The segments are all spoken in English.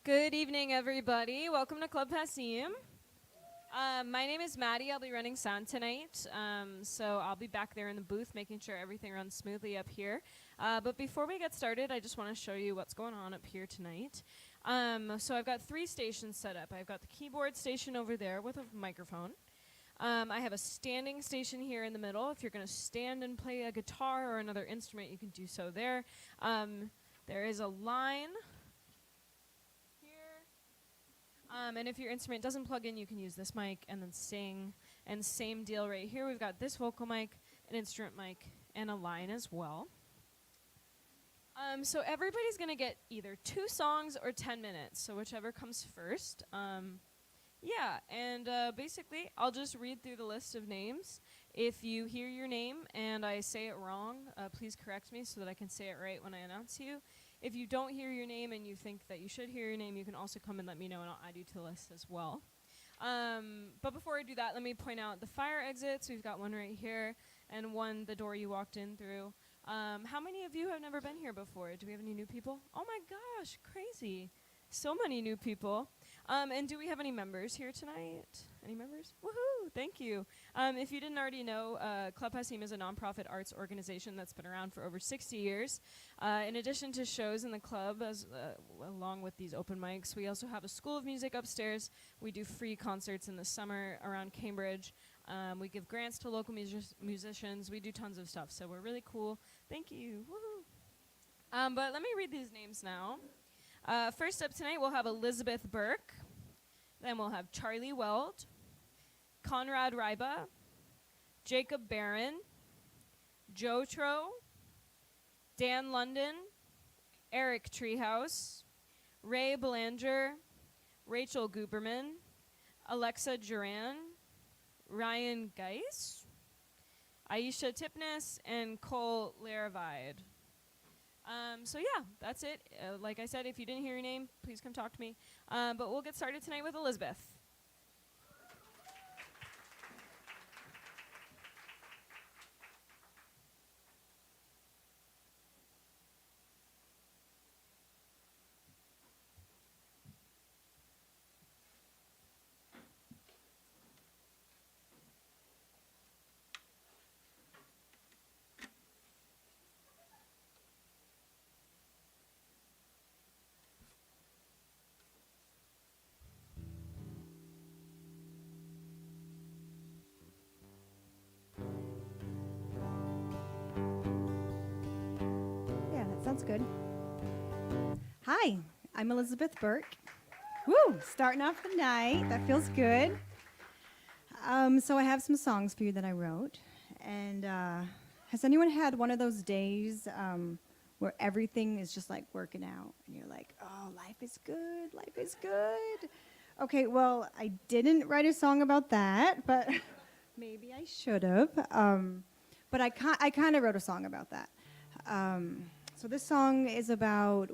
Good evening, everybody. Welcome to Club Passim. My name is Maddie. I'll be running sound tonight. So I'll be back there in the booth making sure everything runs smoothly up here. But before we get started, I just want to show you what's going on up here tonight. So I've got 3 stations set up. I've got the keyboard station over there with a microphone. I have a standing station here in the middle. If you're going to stand and play a guitar or another instrument, you can do so there. There is a line here. And if your instrument doesn't plug in, you can use this mic and then sing. And same deal right here. We've got this vocal mic, an instrument mic, and a line as well. So everybody's going to get either 2 songs or 10 minutes, so whichever comes first. Basically, I'll just read through the list of names. If you hear your name and I say it wrong, please correct me so that I can say it right when I announce you. If you don't hear your name and you think that you should hear your name, you can also come and let me know, and I'll add you to the list as well. But before I do that, let me point out the fire exits. We've got one right here and one the door you walked in through. How many of you have never been here before? Do we have any new people? Oh my gosh, crazy. So many new people. And do we have any members here tonight? Any members? Woohoo! Thank you. If you didn't already know, Club Passim is a nonprofit arts organization that's been around for over 60 years. In addition to shows in the club, along with these open mics, we also have a school of music upstairs. We do free concerts in the summer around Cambridge. We give grants to local musicians. We do tons of stuff, so we're really cool. Thank you. Woohoo! But let me read these names now. First up tonight, we'll have Elizabeth Burke. Then we'll have Charlie Weld, Conrad Ryba, Jacob Barron, Joe Tro, Dan London, Eric Treehouse, Ray Belanger, Rachel Guberman, Alexa Duran, Ryan Geis, Aisha Tipness, and Cole Laravide. That's it. Like I said, if you didn't hear your name, please come talk to me. But we'll get started tonight with Elizabeth. Sounds good. Hi, I'm Elizabeth Burke. Woo! Starting off the night. That feels good. So I have some songs for you that I wrote. And has anyone had one of those days where everything is just like working out? And you're like, oh, life is good. Life is good. Okay, well, I didn't write a song about that, but maybe I should have. But I kind of wrote a song about that. So this song is about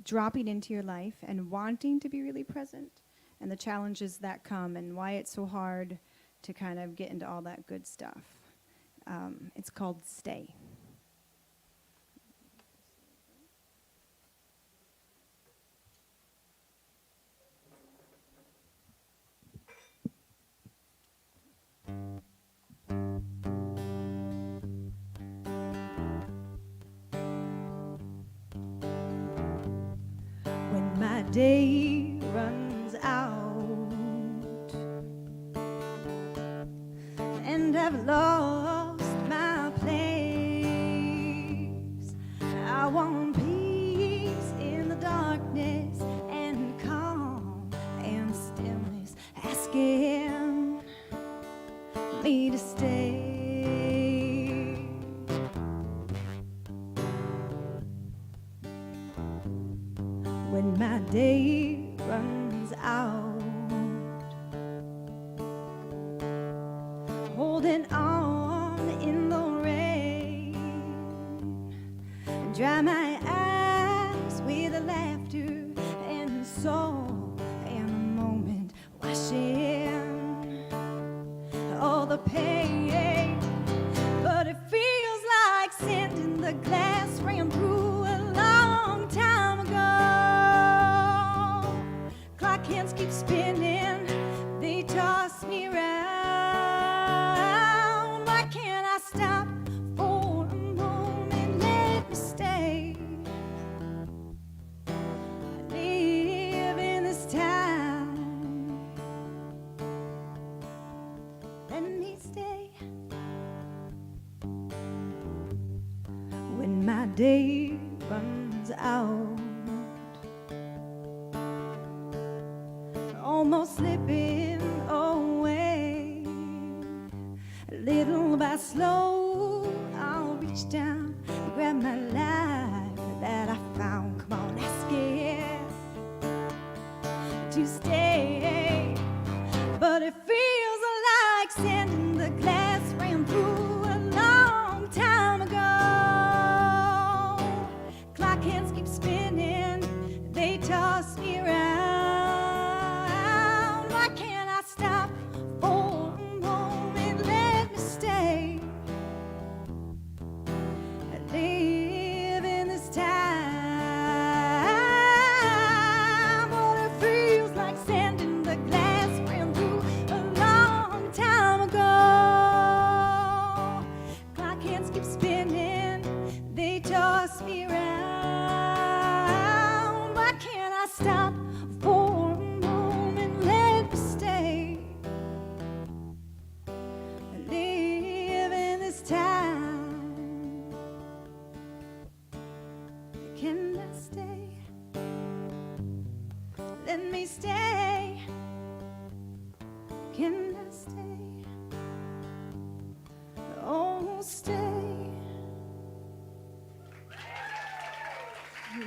dropping into your life and wanting to be really present and the challenges that come and why it's so hard to kind of get into all that good stuff. It's called Stay. My day runs out and I've lost my place. I want peace in the darkness and calm and stillness, asking me to stay. When my day runs out, holding on in the rain, dry my eyes with laughter and soul in a moment, washing all the pain. But it feels like sending the glass ran through a long time ago. day runs out. Almost slipping away, little by slow, I'll reach down and grab my life that I found. Come on, ask it to stay, but it feels like sand in the glass ran through a long time ago. Clock hands keep spinning, they toss me around. Why can't I stop for a moment? Let me stay. I live in this time. What it feels like sand in the glass ran through a long time ago. Clock hands keep spinning, they toss me around. Why can't I stop for a moment? Let me stay. I live in this time. Can I stay? Let me stay. Can I stay? Oh, stay.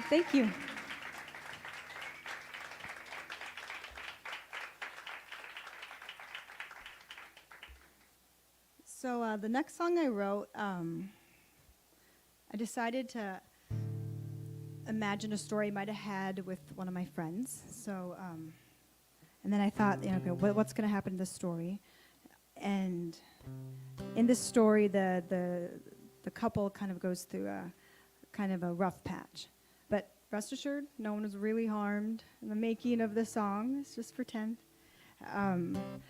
Thank you. So the next song I wrote, I decided to imagine a story I might have had with one of my friends. So, and then I thought, okay, what's going to happen in this story? And in this story, the couple kind of goes through a kind of a rough patch. But rest assured, no one was really harmed in the making of the song. It's just pretend.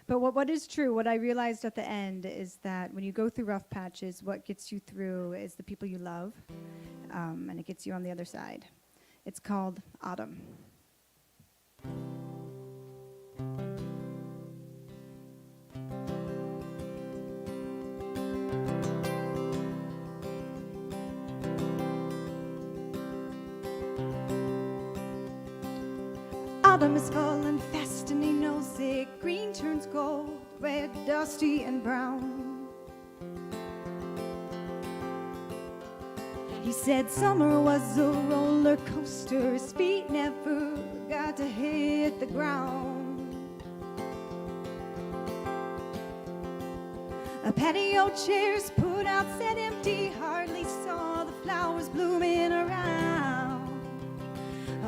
But what is true, what I realized at the end is that when you go through rough patches, what gets you through is the people you love, and it gets you on the other side. It's called Autumn. Autumn is falling fast and he knows it. Green turns gold, red, dusty, and brown. He said summer was a roller coaster. His feet never got to hit the ground. A patio chairs put out set empty, hardly saw the flowers blooming around.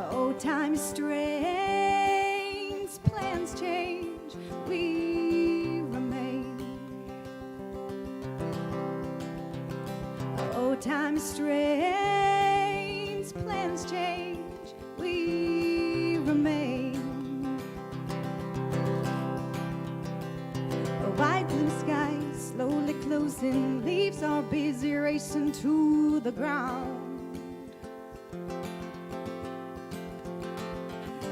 Oh, time is strange, plans change, we remain. Oh, time is strange, plans change, we remain. A wide blue sky slowly closing, leaves are busy racing to the ground.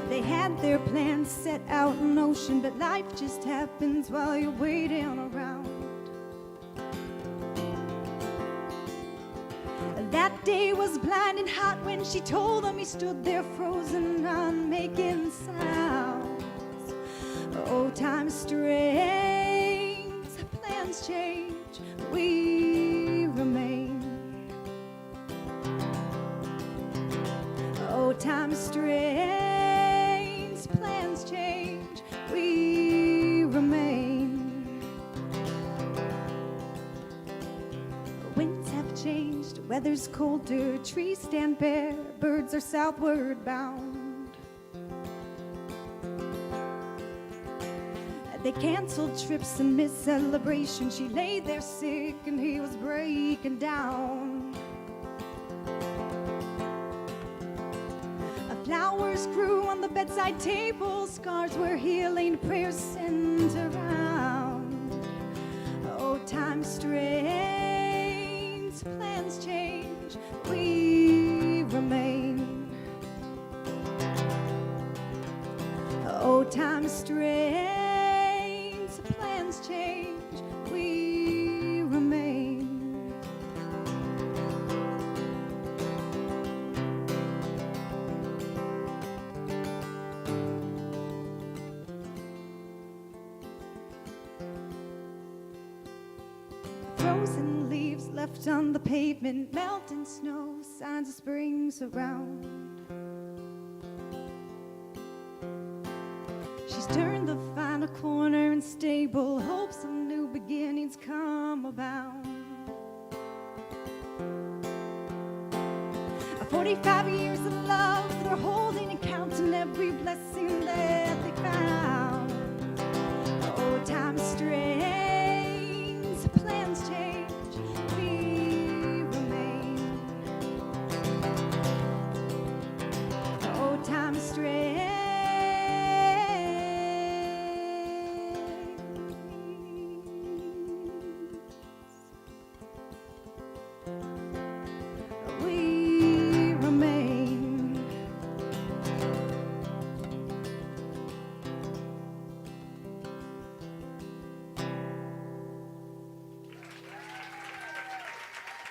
They had their plans set out in motion, but life just happens while you're waiting around. That day was blinding hot when she told him. He stood there frozen, not making sounds. Oh, time is strange, plans change, we remain. Oh, time is strange, plans change, we remain. Winds have changed, weather's colder, trees stand bare, birds are southward bound. They canceled trips and missed celebrations. She lay there sick and he was breaking down. Flowers grew on the bedside table, scars were healing, prayers sent around. Oh, time's strange, plans change, we remain. Oh, time's strange, plans change, we remain. frozen leaves left on the pavement, melting snow, signs of spring surround. She's turned the final corner and stable, hopes of new beginnings come about. 45 years of love, they're holding and counting every blessing that they found. Oh, time is strange, plans change, we remain. Oh, time is strange. We remain.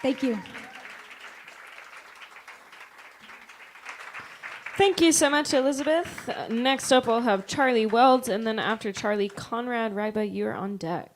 Thank you. Thank you so much, Elizabeth. Next up, we'll have Charlie Welds, and then after Charlie, Conrad Ryba, you're on deck.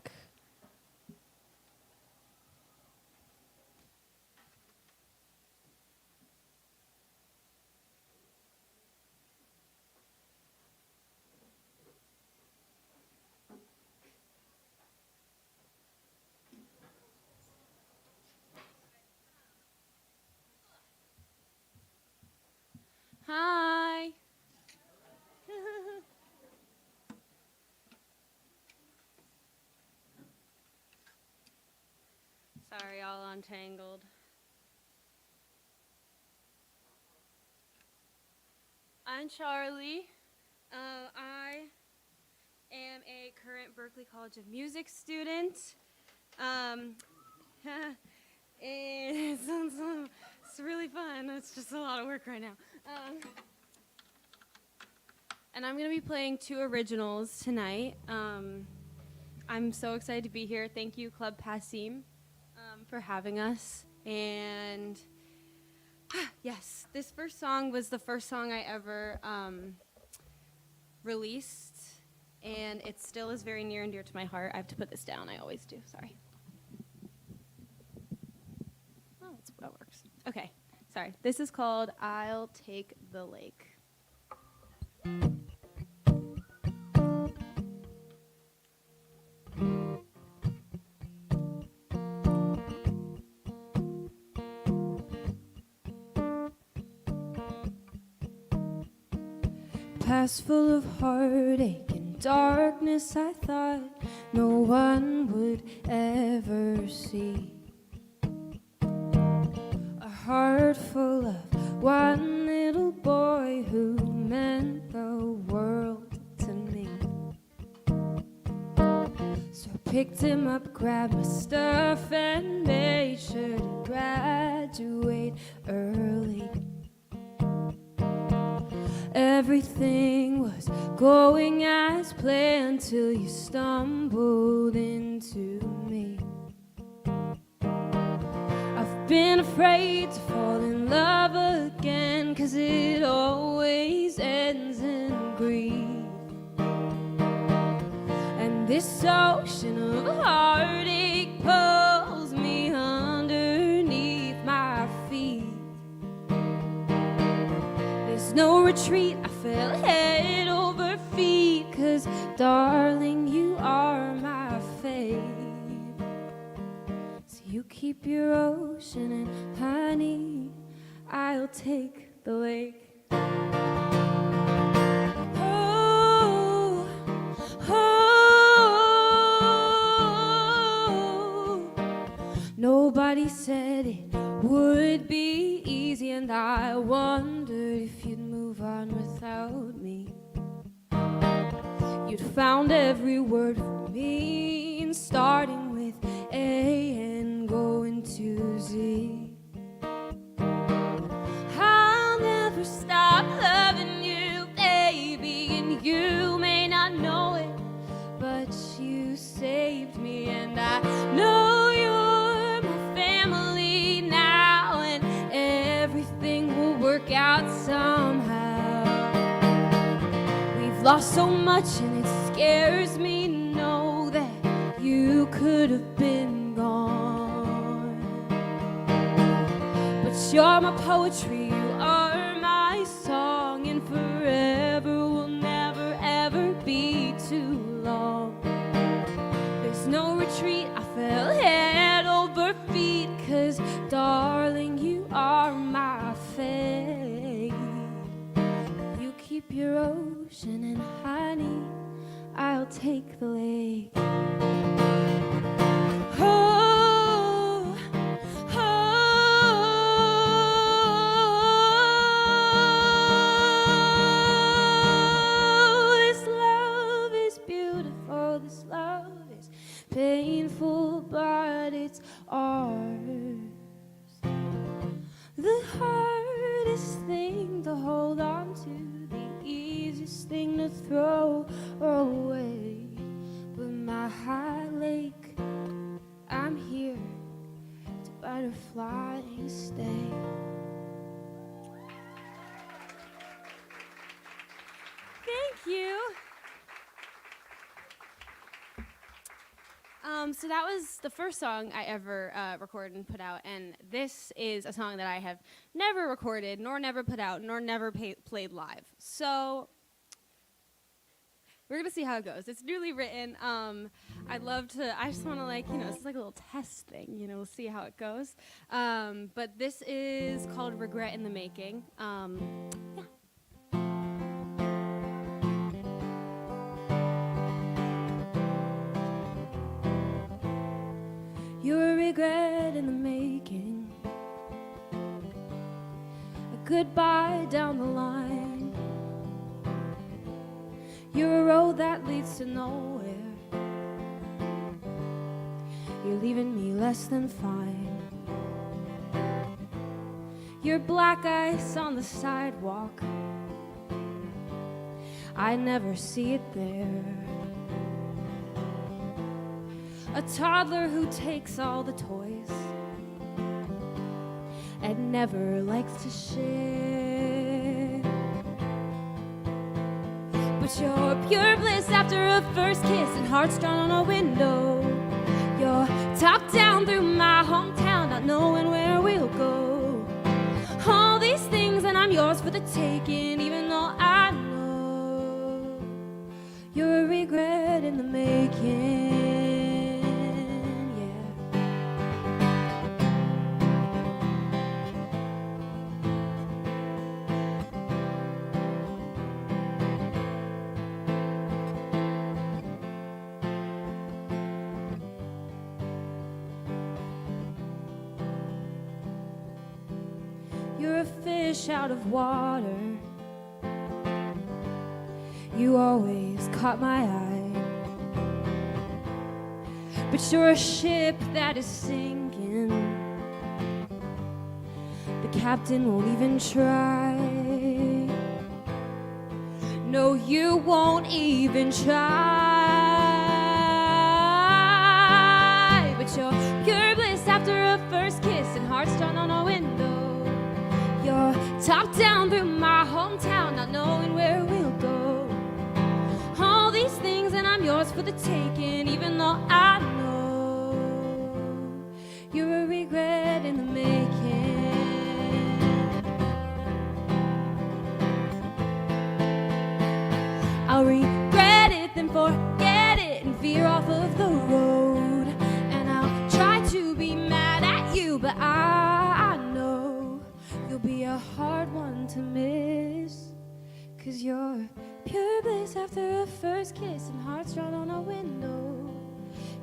Hi. Sorry, all untangled. I'm Charlie. I am a current Berklee College of Music student. And it's really fun. It's just a lot of work right now. And I'm going to be playing 2 originals tonight. I'm so excited to be here. Thank you, Club Passim, for having us. And yes, this first song was the first song I ever released, and it still is very near and dear to my heart. I have to put this down. I always do. Sorry. Oh, that works. Okay. Sorry. This is called I'll Take the Lake. Past full of heartache and darkness, I thought no one would ever see. A heart full of one little boy who meant the world to me. So I picked him up, grabbed my stuff, and made sure to graduate early. Everything was going as planned till you stumbled into me. I've been afraid to fall in love again, 'cause it always ends in grief. And this ocean of heartache pulls me underneath my feet. There's no retreat, I fell head over feet, 'cause darling, you are my fate. So you keep your ocean, and honey, I'll take the lake. Oh, oh, nobody said it would be easy, and I wondered if you'd move on without me. You'd found every word for me, and starting with A and going to Z. I'll never stop loving you, baby, and you may not know it, but you saved me, and I know you're my family now, and everything will work out somehow. We've lost so much, and it scares me to know that you could have been gone. you're my poetry, you are my song, and forever will never ever be too long. There's no retreat, I fell head over feet, 'cause darling, you are my fate. You keep your ocean, and honey, I'll take the lake. Oh, oh, this love is beautiful, this love is painful, but it's ours. The hardest thing to hold on to, the easiest thing to throw away. But my high lake, I'm here to butterfly and stay. Thank you. So that was the first song I ever recorded and put out, and this is a song that I have never recorded, nor never put out, nor never played live. So we're gonna see how it goes. It's newly written. I just want to this is like a little test thing, we'll see how it goes. But this is called Regret in the Making. Yeah. You're a regret in the making, a goodbye down the line. You're a road that leads to nowhere. You're leaving me less than fine. You're black ice on the sidewalk, I never see it there. A toddler who takes all the toys and never likes to share. But you're pure bliss after a first kiss and hearts drawn on a window. You're top down through my hometown, not knowing where we'll go. All these things and I'm yours for the taking, even though I know you're a regret in the making. You're a fish out of water, you always caught my eye. But you're a ship that is sinking, the captain won't even try. No, you won't even try. But you're pure bliss after a first kiss and hearts drawn on a window. You're top down through my hometown, not knowing where we'll go. All these things and I'm yours for the taking, even though I know you're a regret in the making. I'll regret it, then forget it, and veer off of the road. And I'll try to be mad at you, but I know you'll be a hard one to miss. 'Cause you're pure bliss after a first kiss and hearts drawn on a window.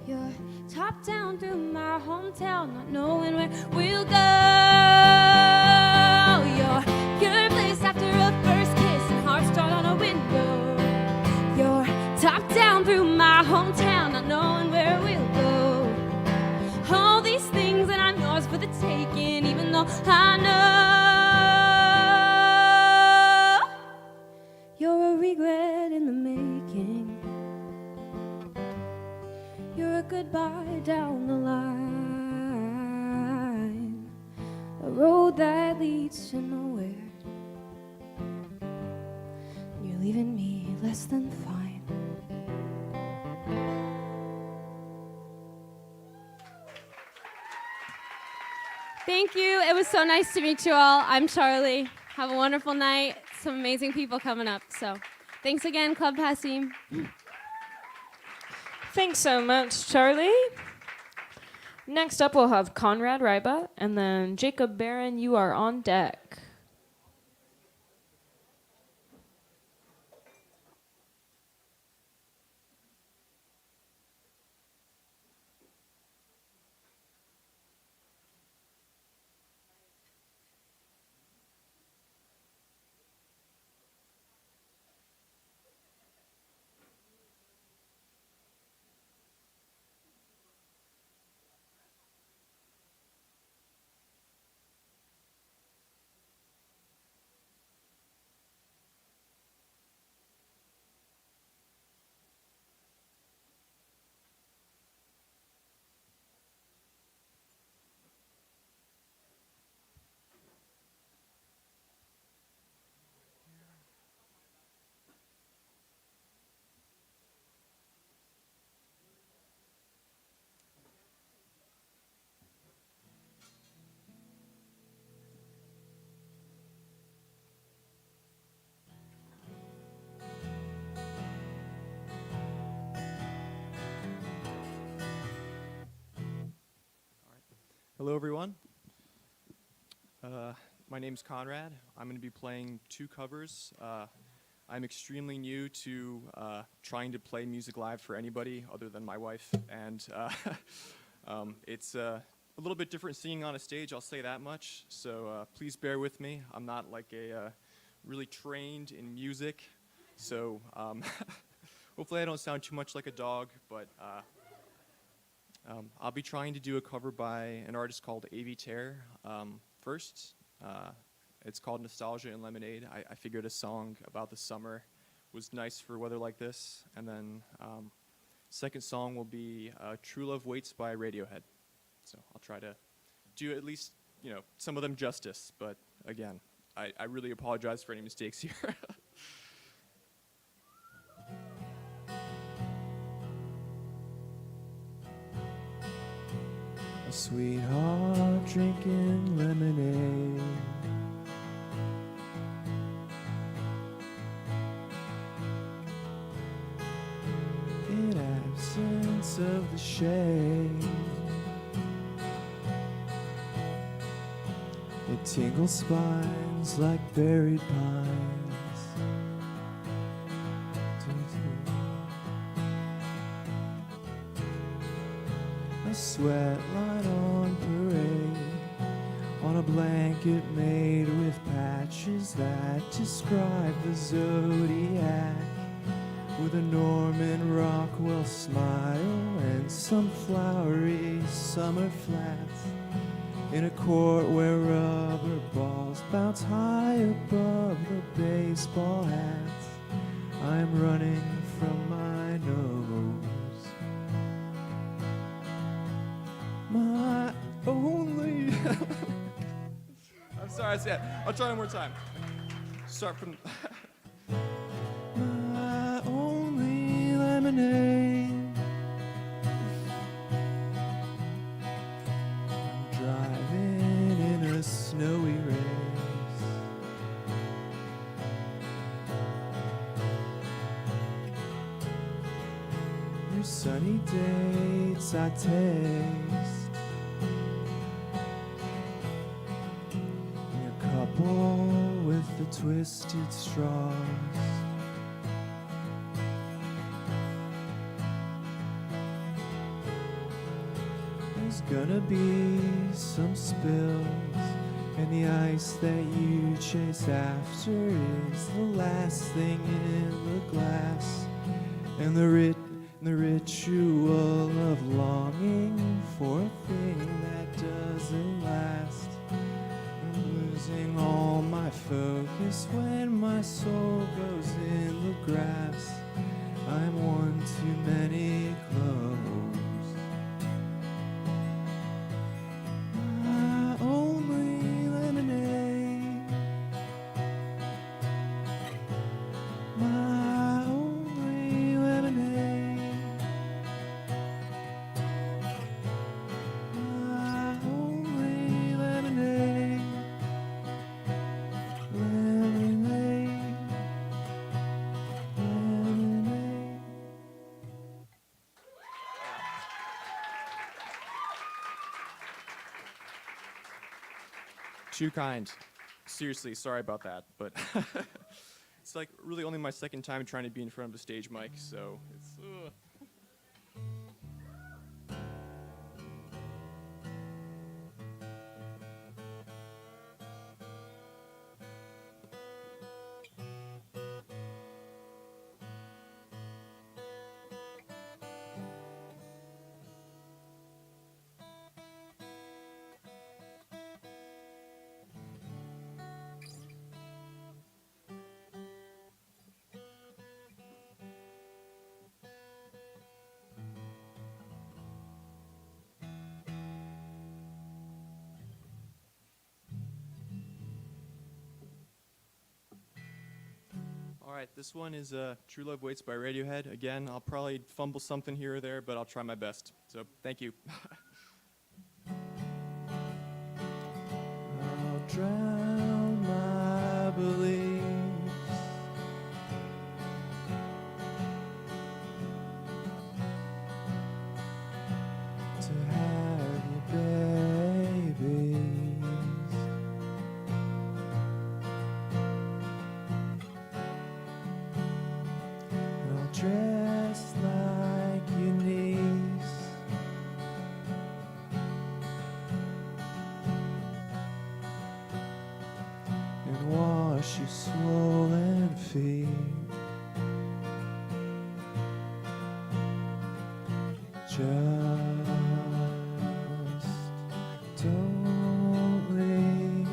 You're top down through my hometown, not knowing where we'll go. You're pure bliss after a first kiss and hearts drawn on a window. You're top down through my hometown, not knowing where we'll go. All these things and I'm yours for the taking, even though I know you're a regret in the making. You're a goodbye down the line, a road that leads to nowhere. You're leaving me less than fine. Thank you. It was so nice to meet you all. I'm Charlie. Have a wonderful night. Some amazing people coming up. So thanks again, Club Passim. Thanks so much, Charlie. Next up, we'll have Conrad Ryba, and then Jacob Barron, you are on deck. Hello, everyone. My name's Conrad. I'm going to be playing two covers. I'm extremely new to trying to play music live for anybody other than my wife, and it's a little bit different singing on a stage, I'll say that much, so please bear with me. I'm not like a really trained in music, so hopefully I don't sound too much like a dog, but I'll be trying to do a cover by an artist called A.V. Terror first. It's called Nostalgia and Lemonade. I figured a song about the summer was nice for weather like this. And then second song will be True Love Waits by Radiohead. So I'll try to do at least, some of them justice. But again, I really apologize for any mistakes here. A sweetheart drinking lemonade, in absence of the shade, it tingles spines like buried pines. A sweat line on parade, on a blanket made with patches that describe the zodiac, with a Norman Rockwell smile and some flowery summer flats, in a court where rubber balls bounce high above the baseball hats. I'm running from my nose. My only I'm sorry, I said I'll try one more time. Start from my only lemonade. I'm driving in a snowy race. Your sunny dates I taste, with the twisted straws. There's gonna be some spills, and the ice that you chase after is the last thing in the glass, and the ritual of longing for a thing that doesn't last. Losing all my focus when my soul goes in the grass. I'm one too many clothes. My only lemonade. My only lemonade. My only lemonade. Too kind. Seriously, sorry about that, but it's like really only my second time trying to be in front of a stage mic, so it's. All right, this one is True Love Waits by Radiohead. Again, I'll probably fumble something here or there, but I'll try my best. So, thank you. I'll drown my beliefs to have you, babies. And I'll dress like your niece and wash your swollen feet. Just don't leave.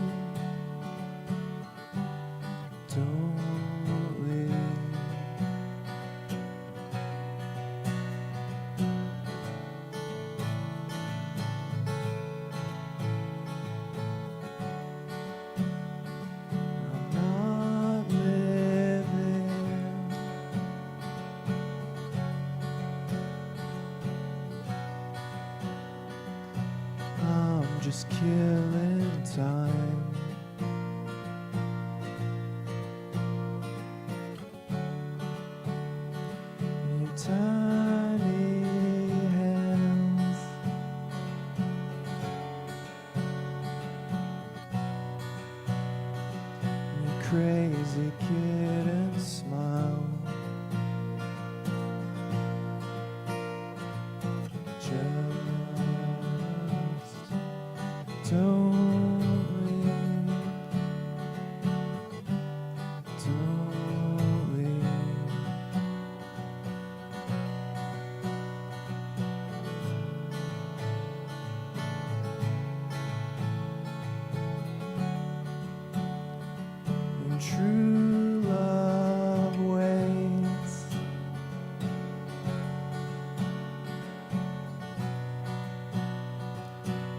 Don't leave. I'm not living. I'm just killing time. Your tiny hands your crazy kitten smile. Just don't leave. Don't leave. And true love waits.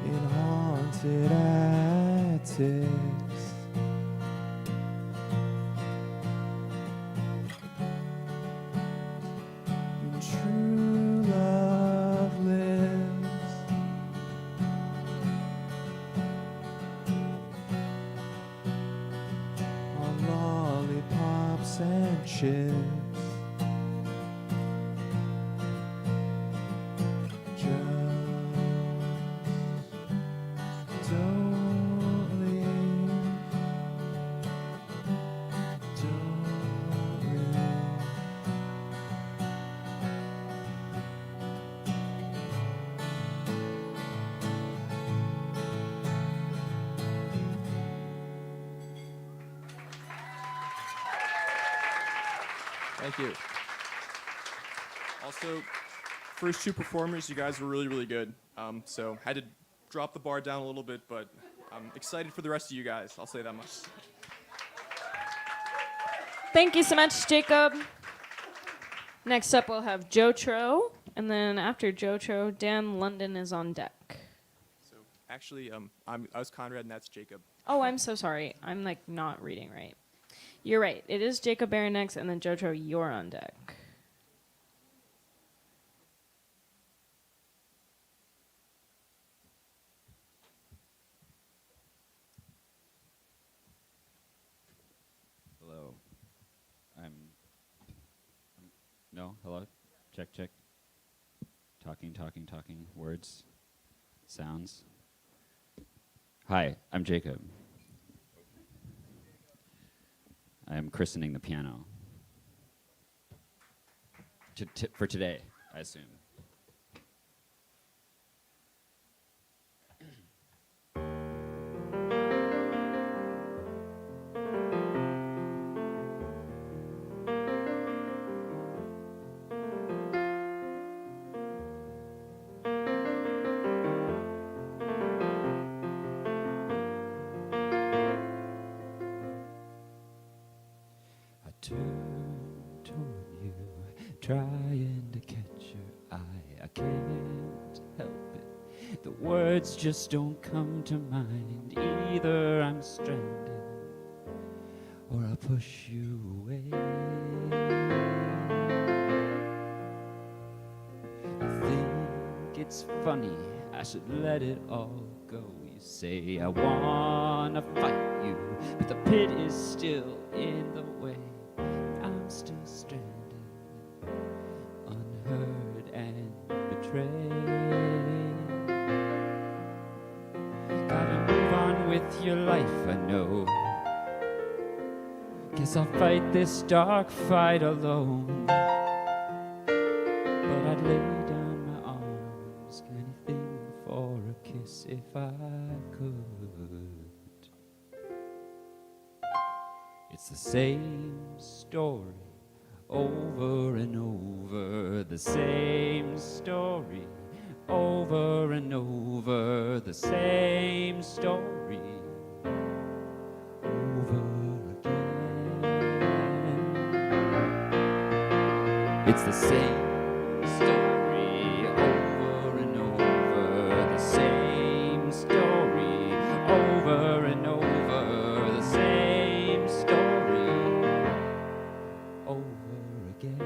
In haunted attics. And true love lives. On lollipops and chips. Just don't leave. Don't leave. Thank you. Also, first two performers, you guys were really, really good. So had to drop the bar down a little bit, but I'm excited for the rest of you guys. I'll say that much. Thank you so much, Jacob. Next up, we'll have Jotro, and then after Jotro, Dan London is on deck. So actually, I was Conrad, and that's Jacob. Oh, I'm so sorry. I'm like not reading right. You're right. It is Jacob Barron next, and then Jotro, you're on deck. Hello. No, hello? Check, check. Talking, talking, talking. Words. Sounds. Hi, I'm Jacob. I am christening the piano. For today, I assume. I turn toward you, trying to catch your eye. I can't help it. The words just don't come to mind. Either I'm stranded or I push you away. I think it's funny, I should let it all go. You say I wanna fight you, but the pit is still in the way. I'm still stranded, unheard and betrayed. Gotta move on with your life, I know. Guess I'll fight this dark fight alone. But I'd lay down my arms, anything for a kiss if I could. It's the same story over and over, the same story over and over, the same story over again. It's the same story over and over, the same story over and over, the same story over again,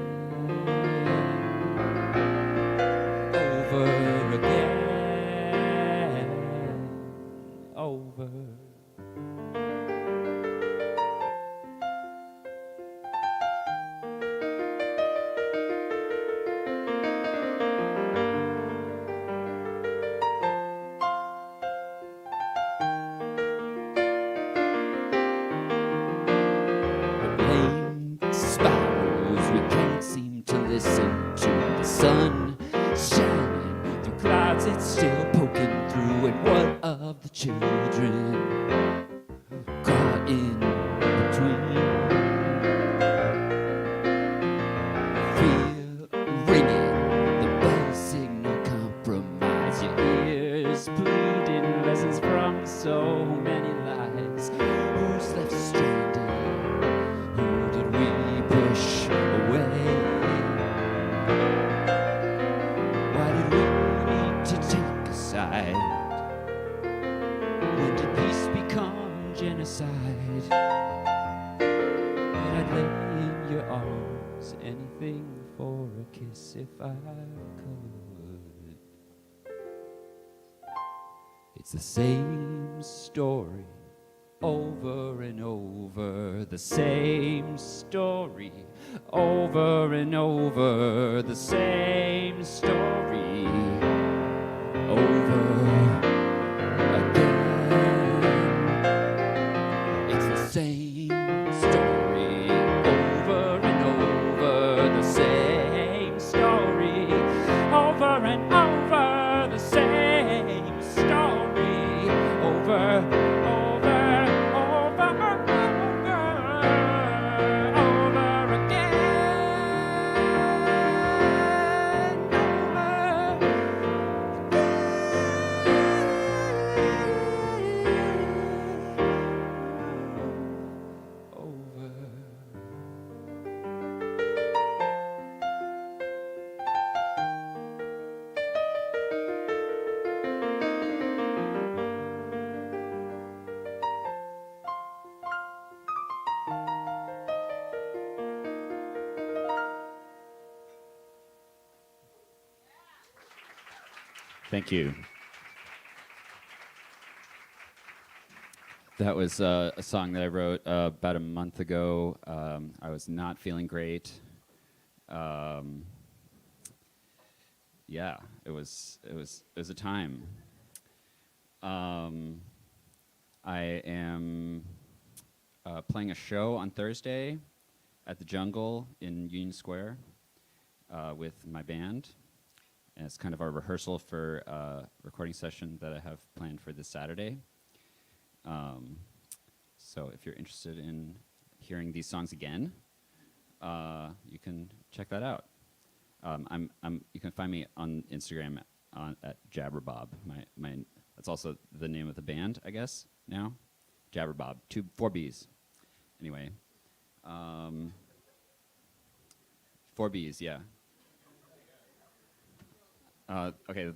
over again, over. Blame spirals, we can't seem to listen to the sun shining through clouds, it's still poking through. And what of the children caught in between? Fear ringing, the bell signal compromise, your ears bleeding, lessons from so many lies. Who's left stranded? Who did we push away? Why did we need to take a side? When did peace become genocide? But I'd lay in your arms, anything for a kiss if I could. It's the same story over and over, the same story over and over, the same story over again. It's the same story over and over, the same story over and over, the same story over. Thank you. That was a song that I wrote about a month ago. I was not feeling great. Yeah, it was a time. I am playing a show on Thursday at the Jungle in Union Square with my band. And it's kind of our rehearsal for a recording session that I have planned for this Saturday. So if you're interested in hearing these songs again, you can check that out. You can find me on Instagram at Jabberbob. That's also the name of the band, I guess, now. Jabberbob, 4 B's. Anyway, 4 B's, yeah. Okay,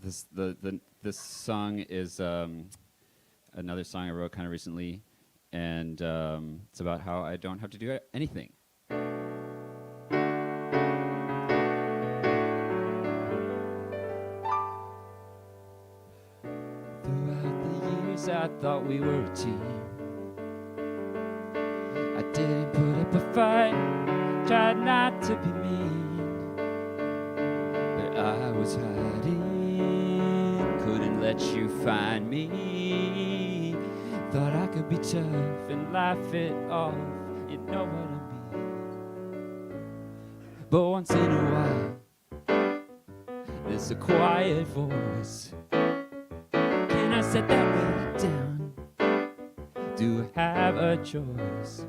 this song is another song I wrote kind of recently, and it's about how I don't have to do anything. Throughout the years, I thought we were a team. I didn't put up a fight, tried not to be mean, but I was hiding, couldn't let you find me. Thought I could be tough and laugh it off, you know what I mean. But once in a while, there's a quiet voice. Can I set that way down? Do I have a choice?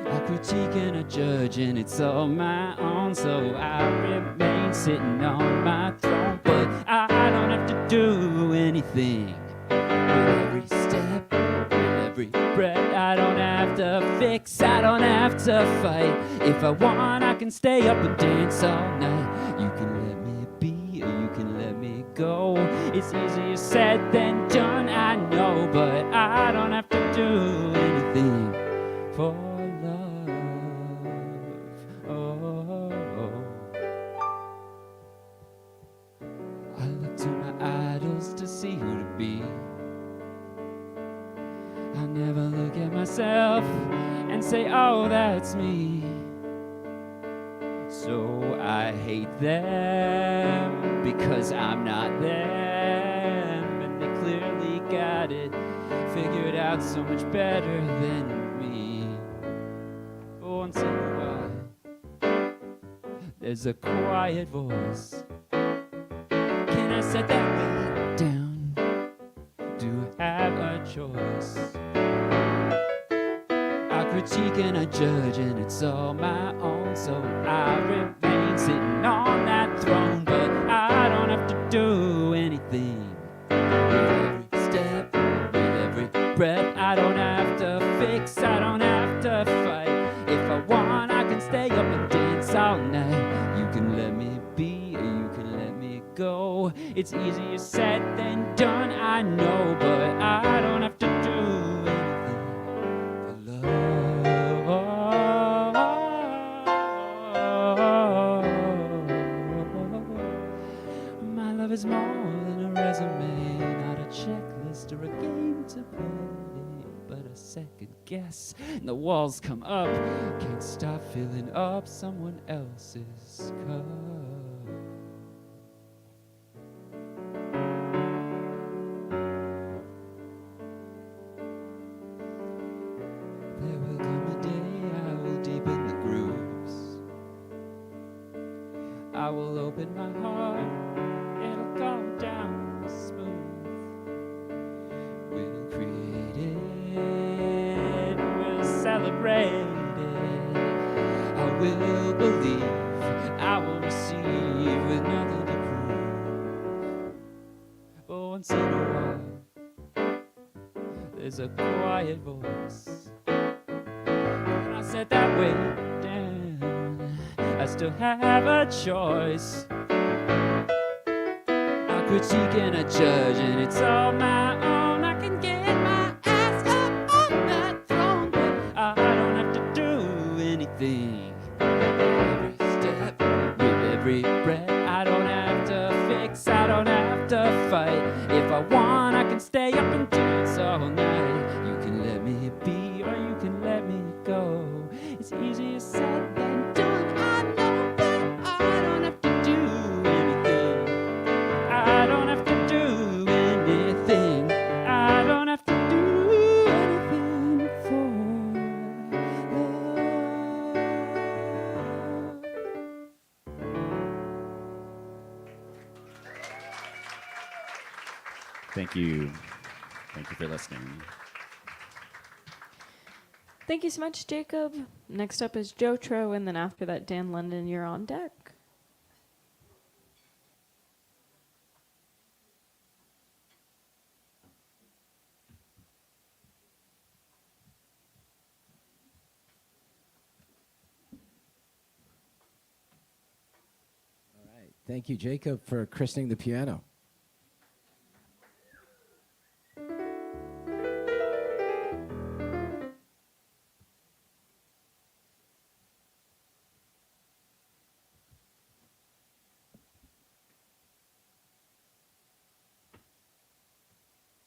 I critique and I judge, and it's all my own, so I remain sitting on my throne. But I don't have to do anything. With every step, with every breath, I don't have to fix, I don't have to fight. If I want, I can stay up and dance all night. You can let me be, or you can let me go. It's easier said than done, I know, but I don't have to do anything for love. I look to my idols to see who to be. I never look at myself and say, oh, that's me. So I hate them because I'm not them, and they clearly got it figured out so much better than me. But once in a while, there's a quiet voice. Can I set that way down? Do I have a choice? I critique and I judge, and it's all my own, so I remain sitting on that throne. But I don't have to do anything. With every step, with every breath, I don't have to fix, I don't have to fight. If I want, I can stay up and dance all night. You can let me be, or you can let me go. It's easier said than done, I know, but I don't have to do anything for love. My love is more than a resume, not a checklist or a game to play, but a second guess. And the walls come up, can't stop filling up someone else's cup. There will come a day I will deepen the grooves. I will open my heart, it'll go down smooth. We'll create it, we'll celebrate it. I will believe, I will receive with nothing to prove. But once in a while, there's a quiet voice. And I said that way down, I still have a choice. I critique and I judge, and it's all my own. I can get my ass up on that throne, but I don't have to do anything. Every step, with every breath, I don't have to fix, I don't have to fight. If I want, I can stay up and dance all night. You can let me be, or you can let me go. It's easier said than done, I know, but I don't have to do anything. I don't have to do anything. I don't have to do anything. Thank you. Thank you for listening. Thank you so much, Jacob. Next up is Jotro, and then after that, Dan London, you're on deck. All right. Thank you, Jacob, for christening the piano.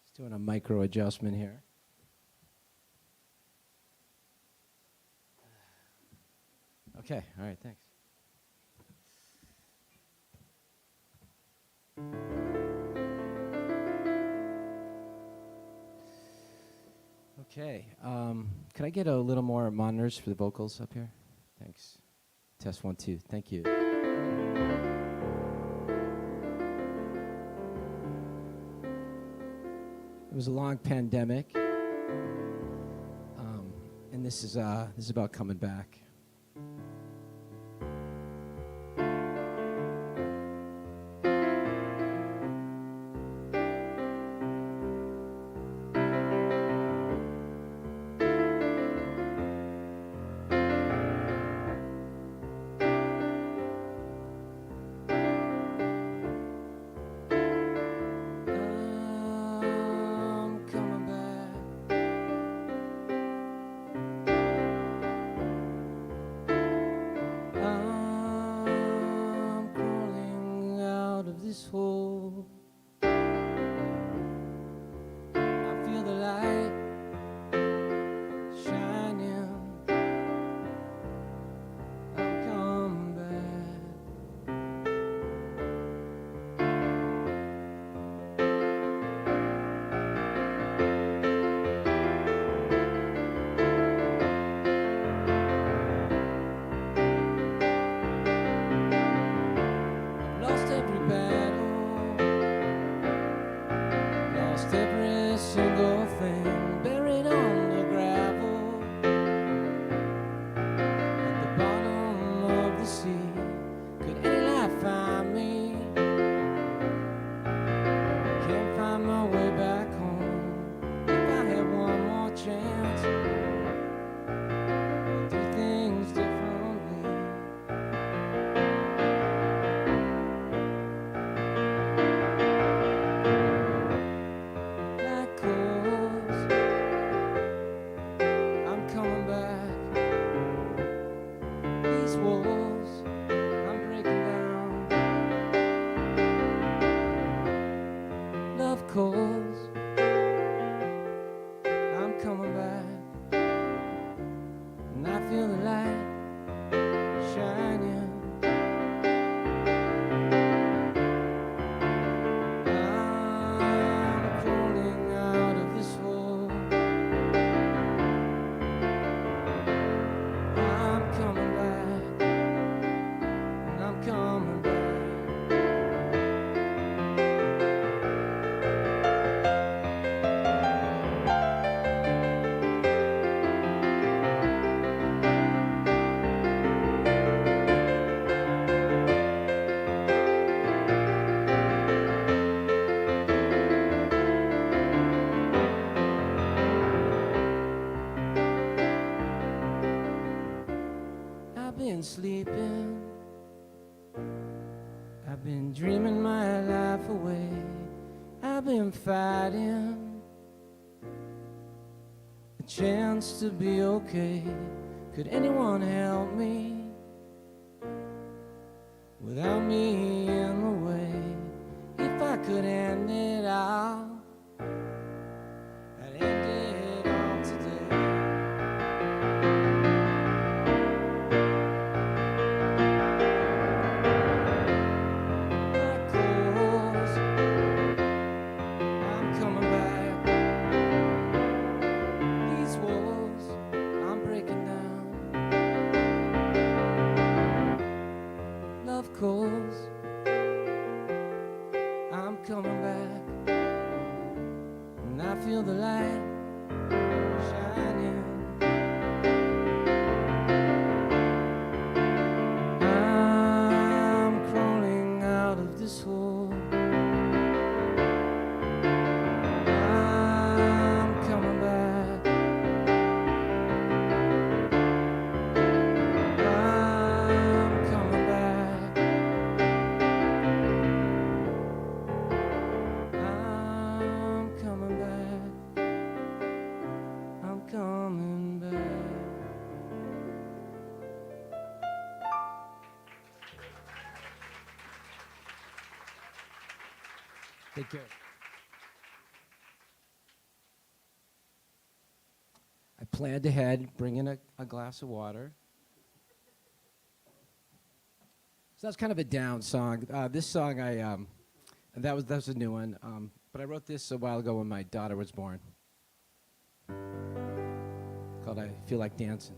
Just doing a micro adjustment here. Okay. All right. Thanks. Okay. Can I get a little more monitors for the vocals up here? Thanks. Test 1, 2. Thank you. It was a long pandemic, and this is about coming back. I'm coming back. I'm crawling out of this hole. I feel the light shining. I'm coming back. I've lost every battle, lost every single thing, buried on the gravel at the bottom of the sea. Could any life find me? Can't find my way back home. If I had one more chance, I'd do things differently. Like coals, I'm coming back. These walls, I'm breaking down. Love calls, I'm coming back. And I feel the light shining. I'm crawling out of this hole. I'm coming back, and I'm coming back. I've been sleeping, I've been dreaming my life away. I've been fighting a chance to be okay. Could anyone help me without me in the way? If I could end it all, I'd end it all today. Like coals, I'm coming back. These walls, I'm breaking down. Take care. I planned ahead, bring in a glass of water. So that's kind of a down song. This song, that was a new one. But I wrote this a while ago when my daughter was born. Called "I Feel Like Dancing."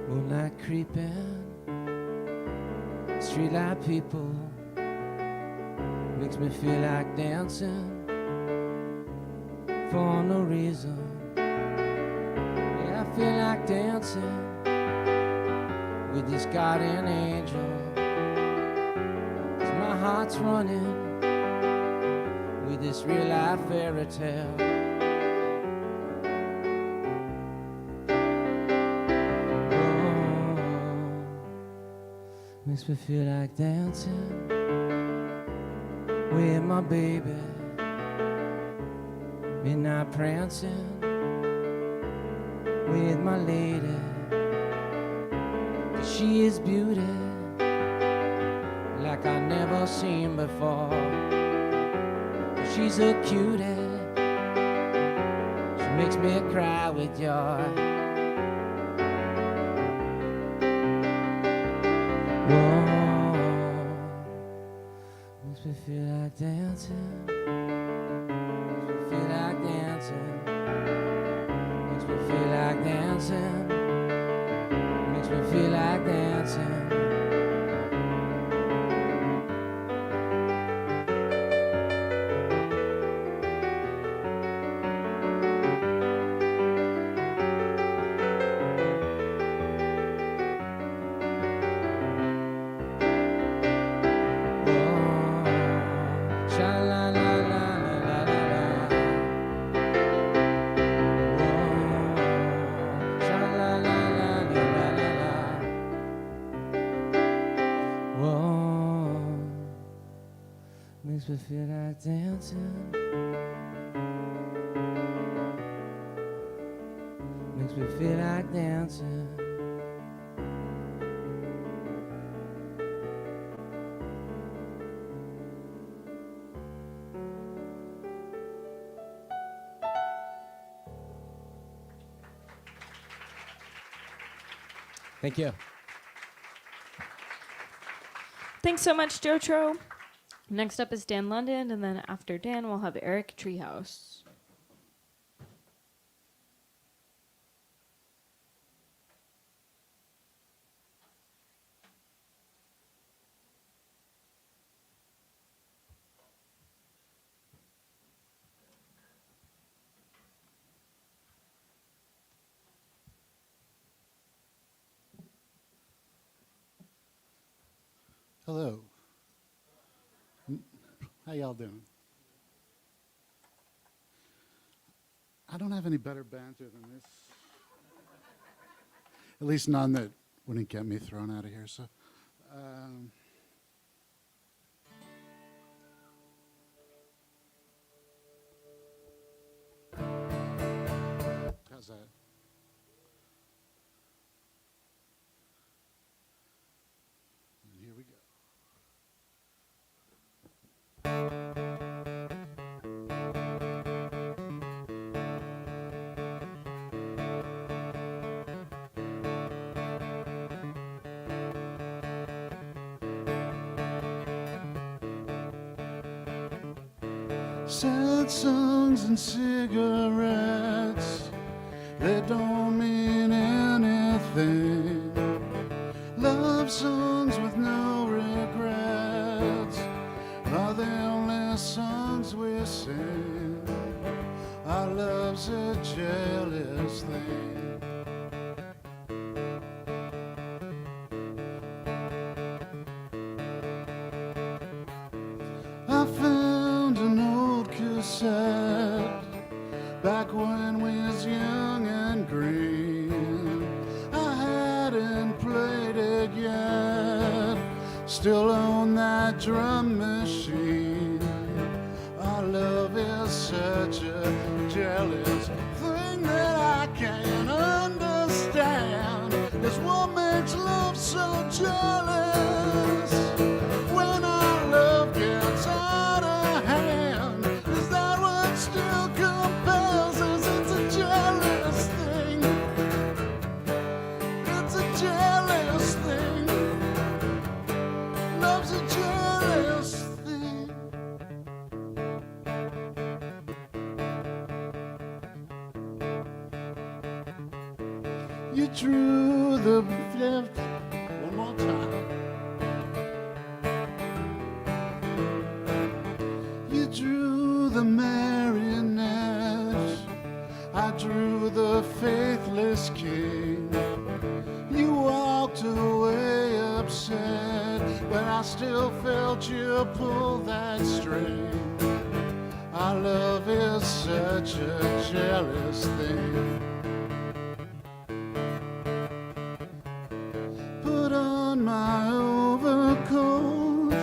Moonlight creeping, streetlight people, makes me feel like dancing for no reason. Yeah, I feel like dancing with this guardian angel, 'cause my heart's running with this real life fairy tale. Makes me feel like dancing with my baby, midnight prancing with my lady, 'cause she is beauty like I never seen before. She's a cutie, she makes me cry with joy. Whoa, makes me feel like dancing. Makes me feel like dancing. Makes me feel like dancing. Makes me feel like dancing. Makes me feel like dancing. Makes me feel like dancing. Thank you. Thanks so much, Jotro. Next up is Dan London, and then after Dan, we'll have Eric Treehouse. Hello. How y'all doing? I don't have any better banter than this. At least none that wouldn't get me thrown out of here. So, how's that? And here we go. Sad songs and cigarettes, they don't mean anything. Love songs with no regrets are the only songs we sing. Our love's a jealous thing. I found an old cassette back when we was young and green. I hadn't played it yet, still own that my drum machine. Our love is such a jealous thing that I can't understand. Is what makes love so jealous? When our love gets out of hand, is that what still compels us? It's a jealous thing. It's a jealous thing. Love's a jealous thing. You drew the fifth. One more time. You drew the marionette. I drew the faithless king. You walked away upset, but I still felt you pull that string. Our love is such a jealous thing. Put on my overcoat,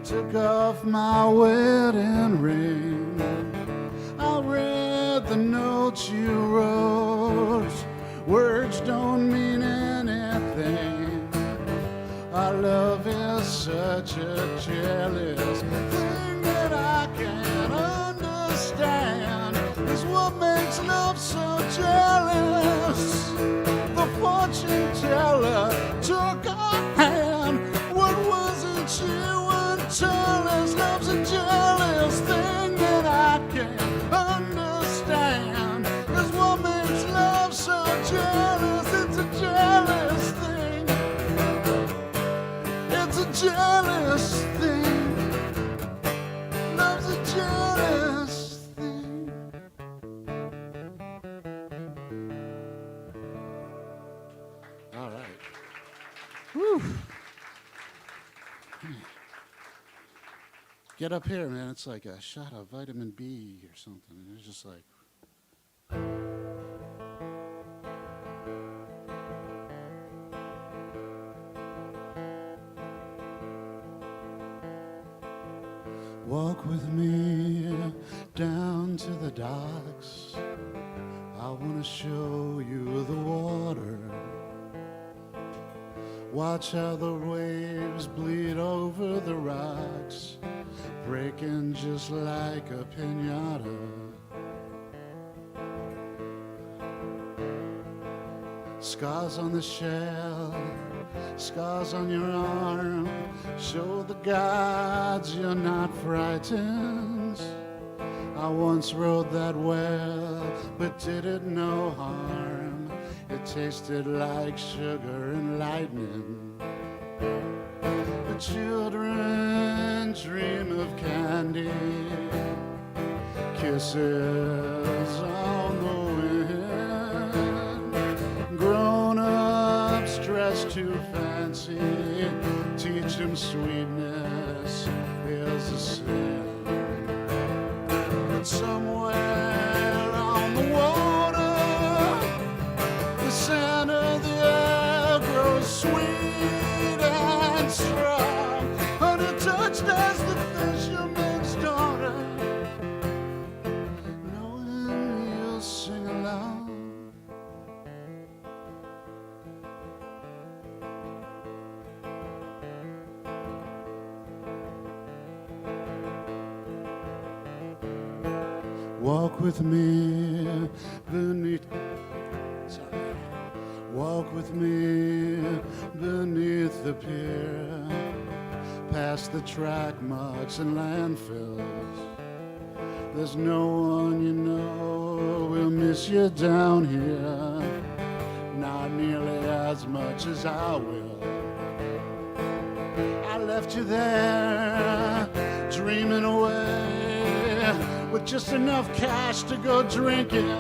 took off my wedding ring. I read the notes you wrote. Words don't mean anything. Our love is such a jealous thing that I can't understand. Is what makes love so jealous? The fortune teller took our hand. What was it you would tell us? Love's a jealous thing that I can't understand. Is what makes love so jealous? It's a jealous thing. It's a jealous thing. Love's a jealous thing. All right. Whew. Get up here, man. It's like a shot of vitamin B or something. It's just like. Walk with me down to the docks. I want to show you the water. Watch how the waves bleed over the rocks, breaking just like a piñata. Scars on the shell, scars on your arm, show the gods you're not frightened. I once rode that well, but did it no harm. It tasted like sugar and lightning. The children dream of candy, kisses on the wind. Grown-ups dress too fancy, teach them sweetness is a sin. But somewhere on the water, the scent of the air grows sweet and strong. Honey touched as the fisherman's daughter, knowing you'll sing along. Walk with me beneath. Sorry. Walk with me beneath the pier, past the track marks and landfills. There's no one you know will miss you down here, not nearly as much as I will. I left you there, dreaming away, with just enough cash to go drinking.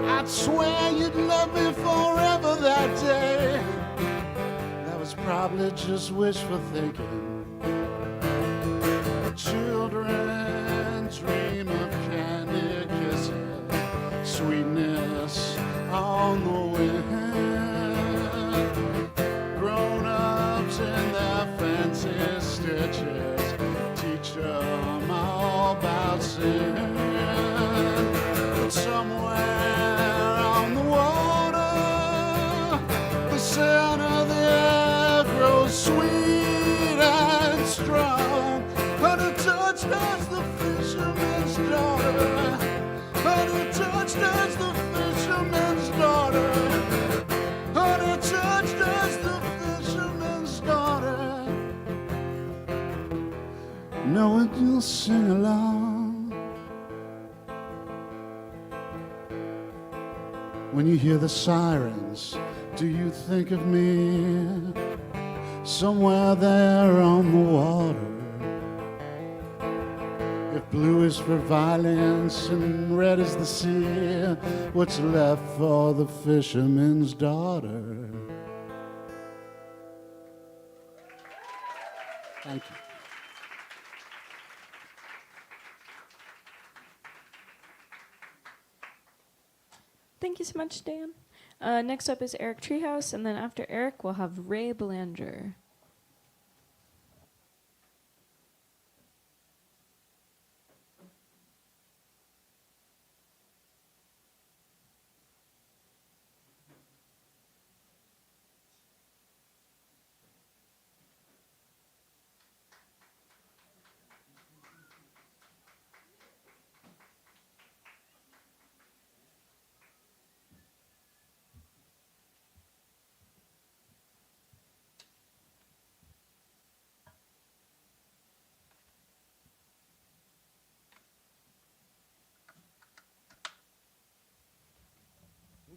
I'd swear you'd love me forever that day. That was probably just wishful thinking. Children dream of candy kisses, sweetness on the wind. Grown-ups in their touched as the fisherman's daughter. Honey touched as the fisherman's daughter. Honey touched as the fisherman's daughter. Knowing you'll sing along when you hear the sirens. Do you think of me somewhere there on the water? If blue is for violence and red is the sea, what's left for the fisherman's daughter? Thank you. Thank you so much, Dan. Next up is Eric Treehouse, and then after Eric, we'll have Ray Belanger.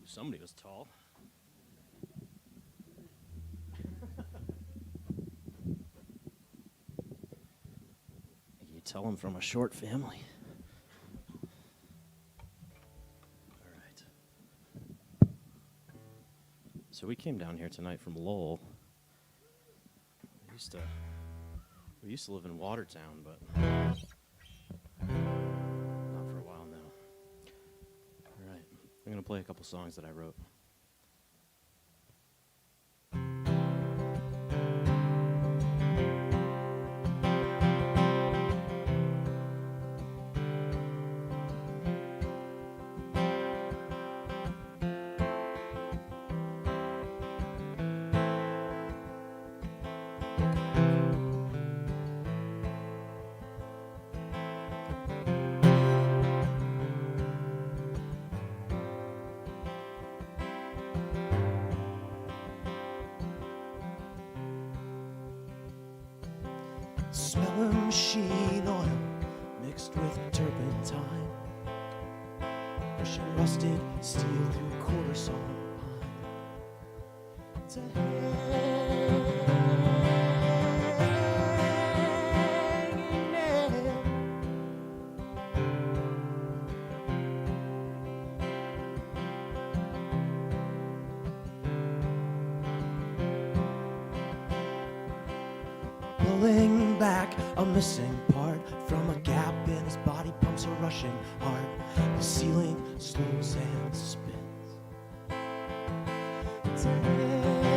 Somebody was tall. You tell I'm from a short family. All right. So we came down here tonight from Lowell. We used to live in Watertown, but not for a while now. All right. I'm going to play a couple songs that I wrote. Smelling machine oil mixed with turpentine, pushing rusted steel through quarter saw pine. It's a hanging nail. Pulling back a missing part from a gap in his body, pumps a rushing heart. The ceiling slows and spins. It's a hanging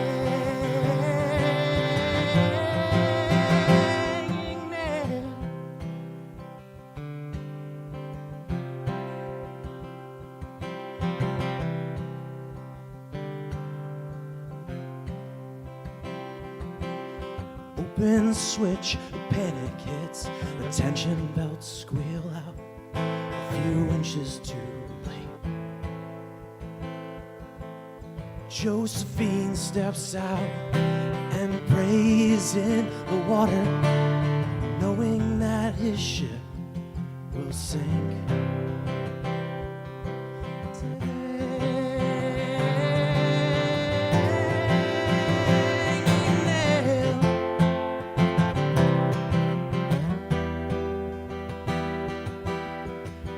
nail. Open switch, the panic hits, the tension belts squeal out a few inches too late. Josephine steps out and prays in the water, knowing that his ship will sink.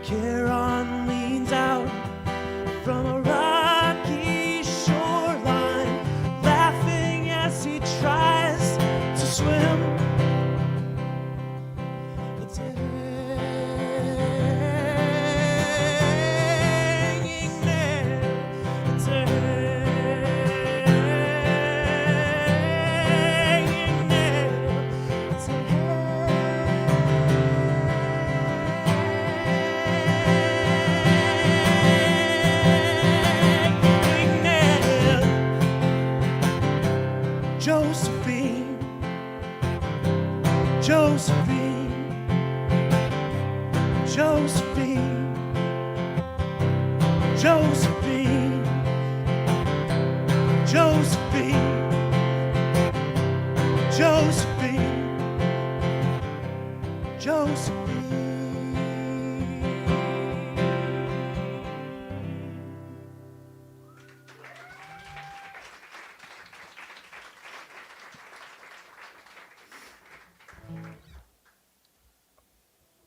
Charon leans out from a rocky shoreline, laughing as he tries to swim. It's a hanging Josephine, Josephine, Josephine.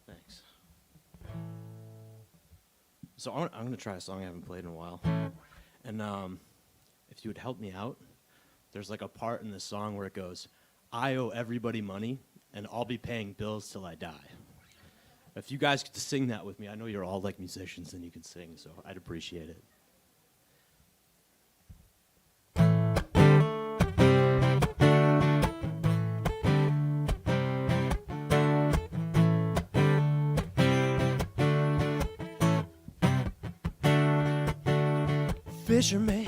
Thanks. So I'm going to try a song I haven't played in a while. And if you would help me out, there's like a part in this song where it goes, I owe everybody money, and I'll be paying bills till I die. If you guys could sing that with me, I know you're all like musicians and you can sing, so I'd appreciate it. Fisherman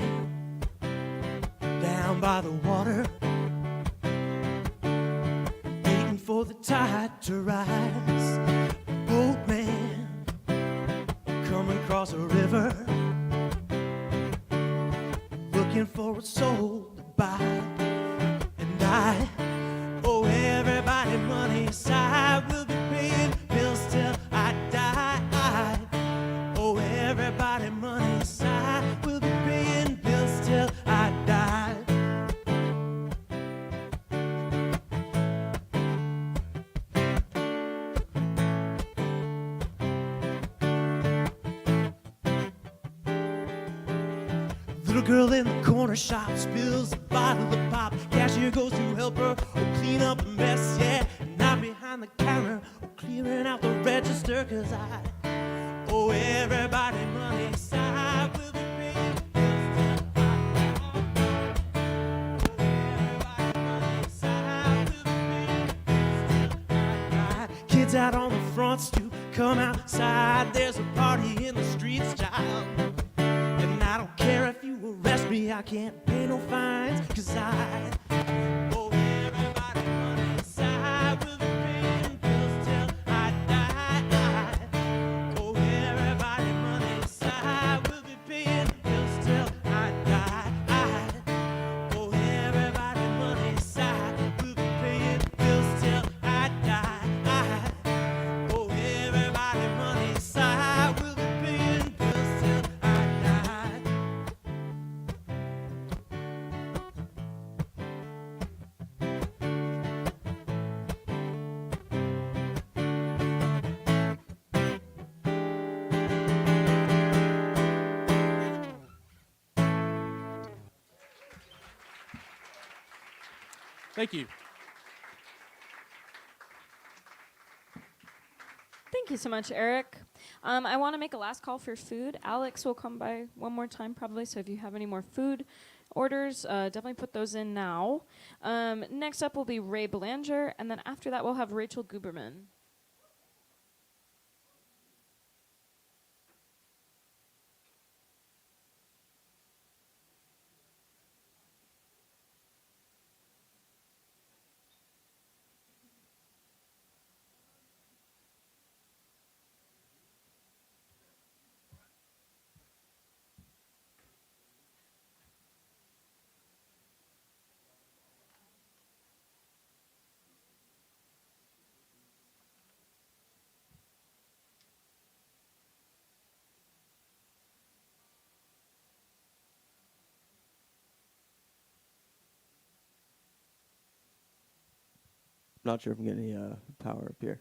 down by the water, waiting for the tide to rise. Boatman coming across a river, looking for a soul to buy. And I owe everybody money, so I will be paying bills till I die. I owe everybody money, so I will be paying bills till I die. Little girl in the corner shop spills a bottle of pop. Cashier goes to help her clean up a mess, yeah. And I'm behind the counter clearing out the register, 'cause I owe everybody money, so I will be paying bills till I die. Everybody money, so I will be paying bills till I die. Kids out on the front stoop, come outside. There's a party in the streets, child. And I don't care if you arrest me, I can't pay no fines, 'cause I owe everybody money, so I will be paying bills till I die. I owe everybody money, so I will be paying bills till I die. I owe everybody money, so I will be paying bills till I die. I owe everybody money, so I will be paying bills till I die. Thank you. Thank you so much, Eric. I want to make a last call for food. Alex will come by one more time probably, so if you have any more food orders, definitely put those in now. Next up will be Ray Belanger, and then after that we'll have Rachel Guberman. Not sure if I'm getting any power up here.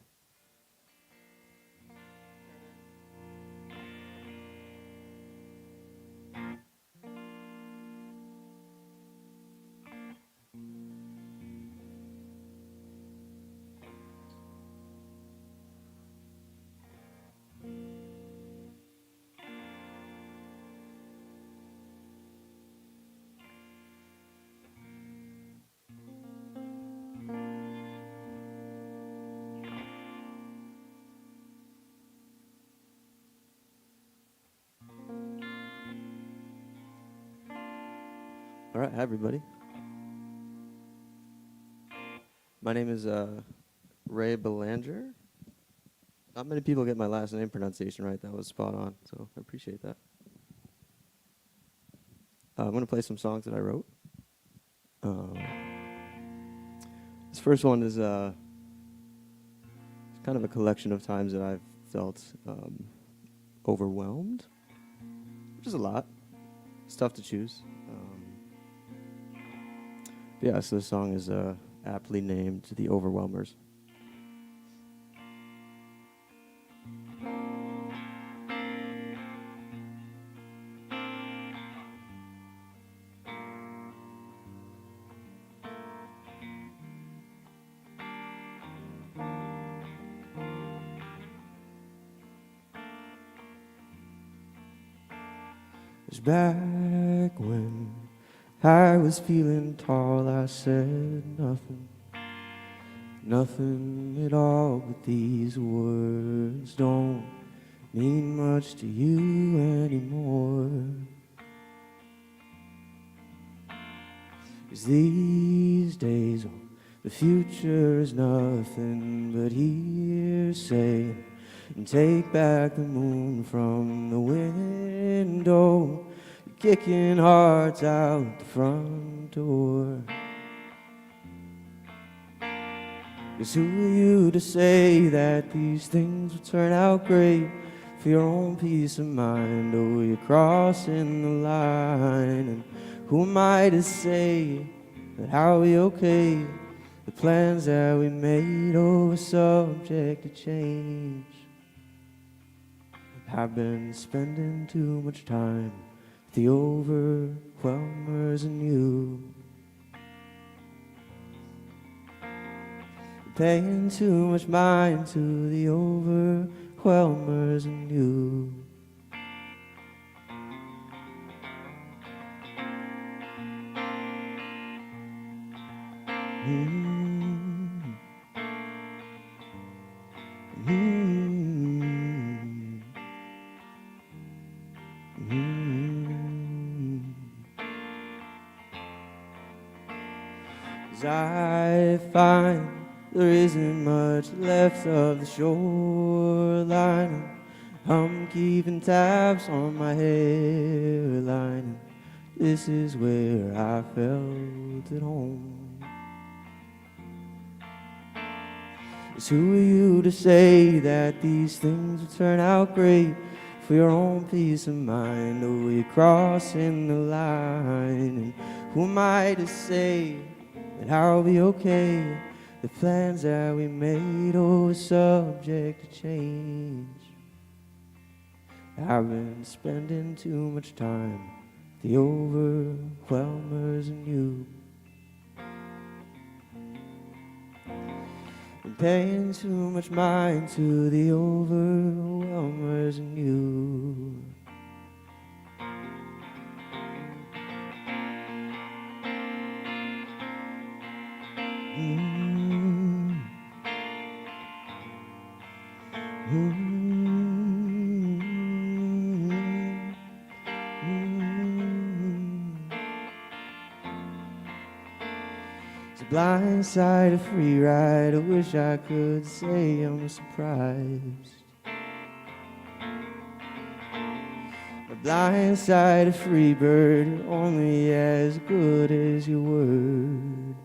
All right, hi everybody. My name is Ray Belanger. Not many people get my last name pronunciation right. That was spot on, so I appreciate that. I'm going to play some songs that I wrote. This first one is kind of a collection of times that I've felt overwhelmed, which is a lot. It's tough to choose. Yeah, so the song is aptly named The Overwhelmers. It's back when I was feeling tall, I said nothing, nothing at all, but these words don't mean much to you anymore. 'Cause these days, oh, the future is nothing but hearsay. And take back the moon from the window, kicking hearts out the front door. 'Cause who are you to say that these things will turn out great for your own peace of mind? Oh, you're crossing the line. And who am I to say that I'll be okay? The plans that we made, oh, are subject to change. I've been spending too much time with the overwhelmers and you. Paying too much mind to the overwhelmers and you. As I find there isn't much left of the shoreline, I'm keeping tabs on my hairline. This is where I felt at home. It's who are you to say that these things will turn out great for your own peace of mind? Oh, you're crossing the line. And who am I to say that I'll be okay? The plans that we made, oh, are subject to change. I've been spending too much time with the overwhelmers and you. And paying too much mind to the overwhelmers and you. It's a blind side, a free ride. I wish I could say I'm surprised. A blind side, a free bird, only as good as your word.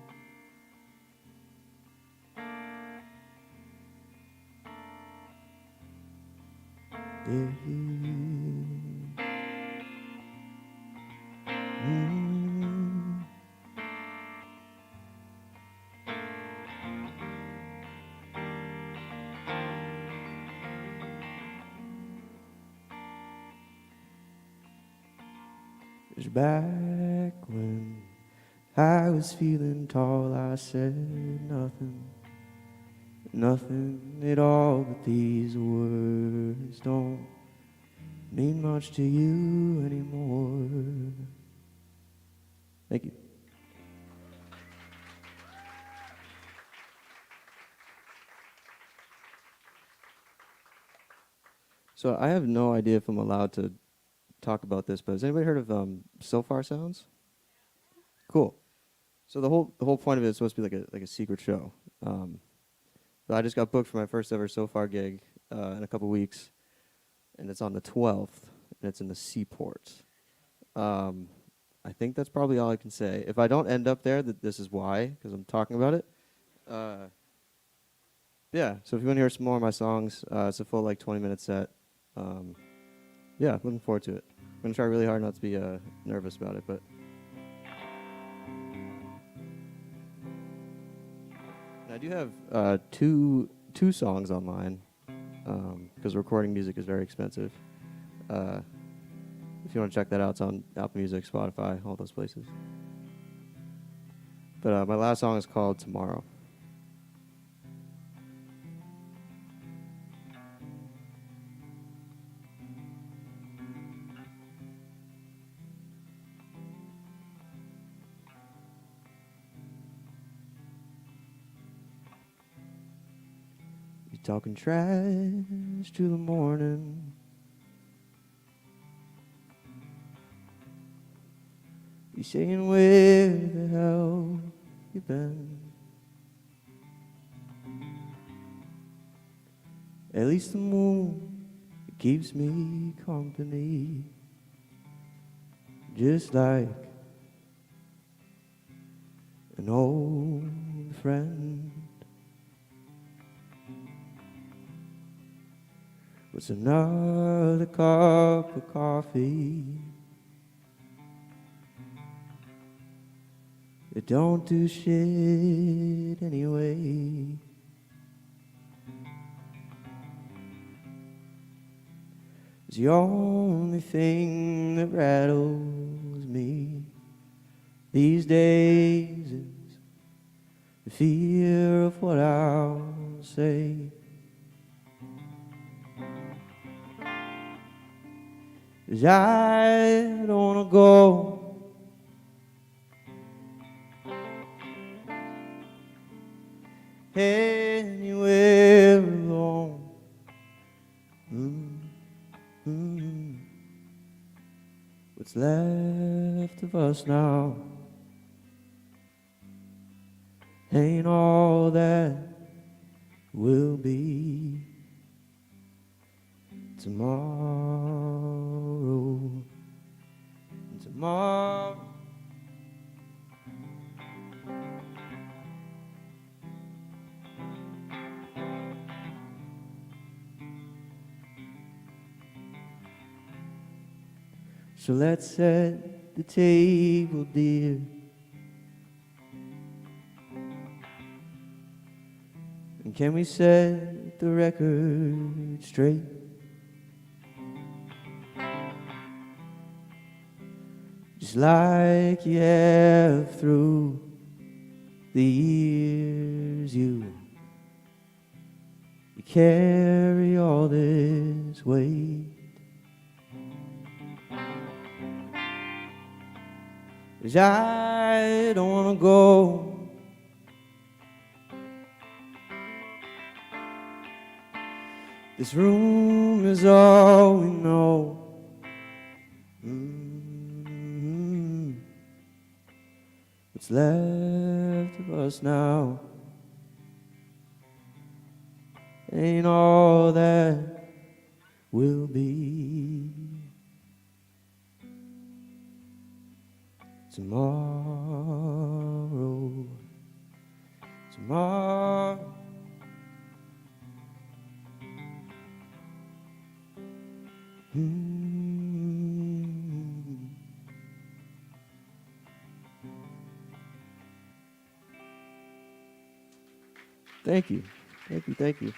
It was back when I was feeling tall, I said nothing, nothing at all, but these words don't mean much to you anymore. Thank you. So I have no idea if I'm allowed to talk about this, but has anybody heard of So Far Sounds? Cool. So the whole point of it is supposed to be like a secret show. But I just got booked for my first ever So Far gig in a couple weeks, and it's on the 12th, and it's in the Seaport. I think that's probably all I can say. If I don't end up there, this is why, because I'm talking about it. Yeah, so if you want to hear some more of my songs, it's a full 20-minute set. Yeah, looking forward to it. I'm going to try really hard not to be nervous about it, but... I do have two songs online, because recording music is very expensive. If you want to check that out, it's on Apple Music, Spotify, all those places. But my last song is called Tomorrow. You're talking trash to the morning. You're saying where the hell you been? At least the moon keeps me company, just like an old friend. What's another cup of coffee? It don't do shit anyway. It's the only thing that rattles me these days is the fear of what I'll say. 'Cause I don't wanna go anywhere alone. What's left of us now ain't all that will be tomorrow. Tomorrow. So let's set the table, dear, and can we set the record straight? Just like you have through the years, you carry all this weight. 'Cause I don't wanna go this room is all we know. What's left of us now ain't all that will be tomorrow. Tomorrow. Thank you. Thank you. Thank you.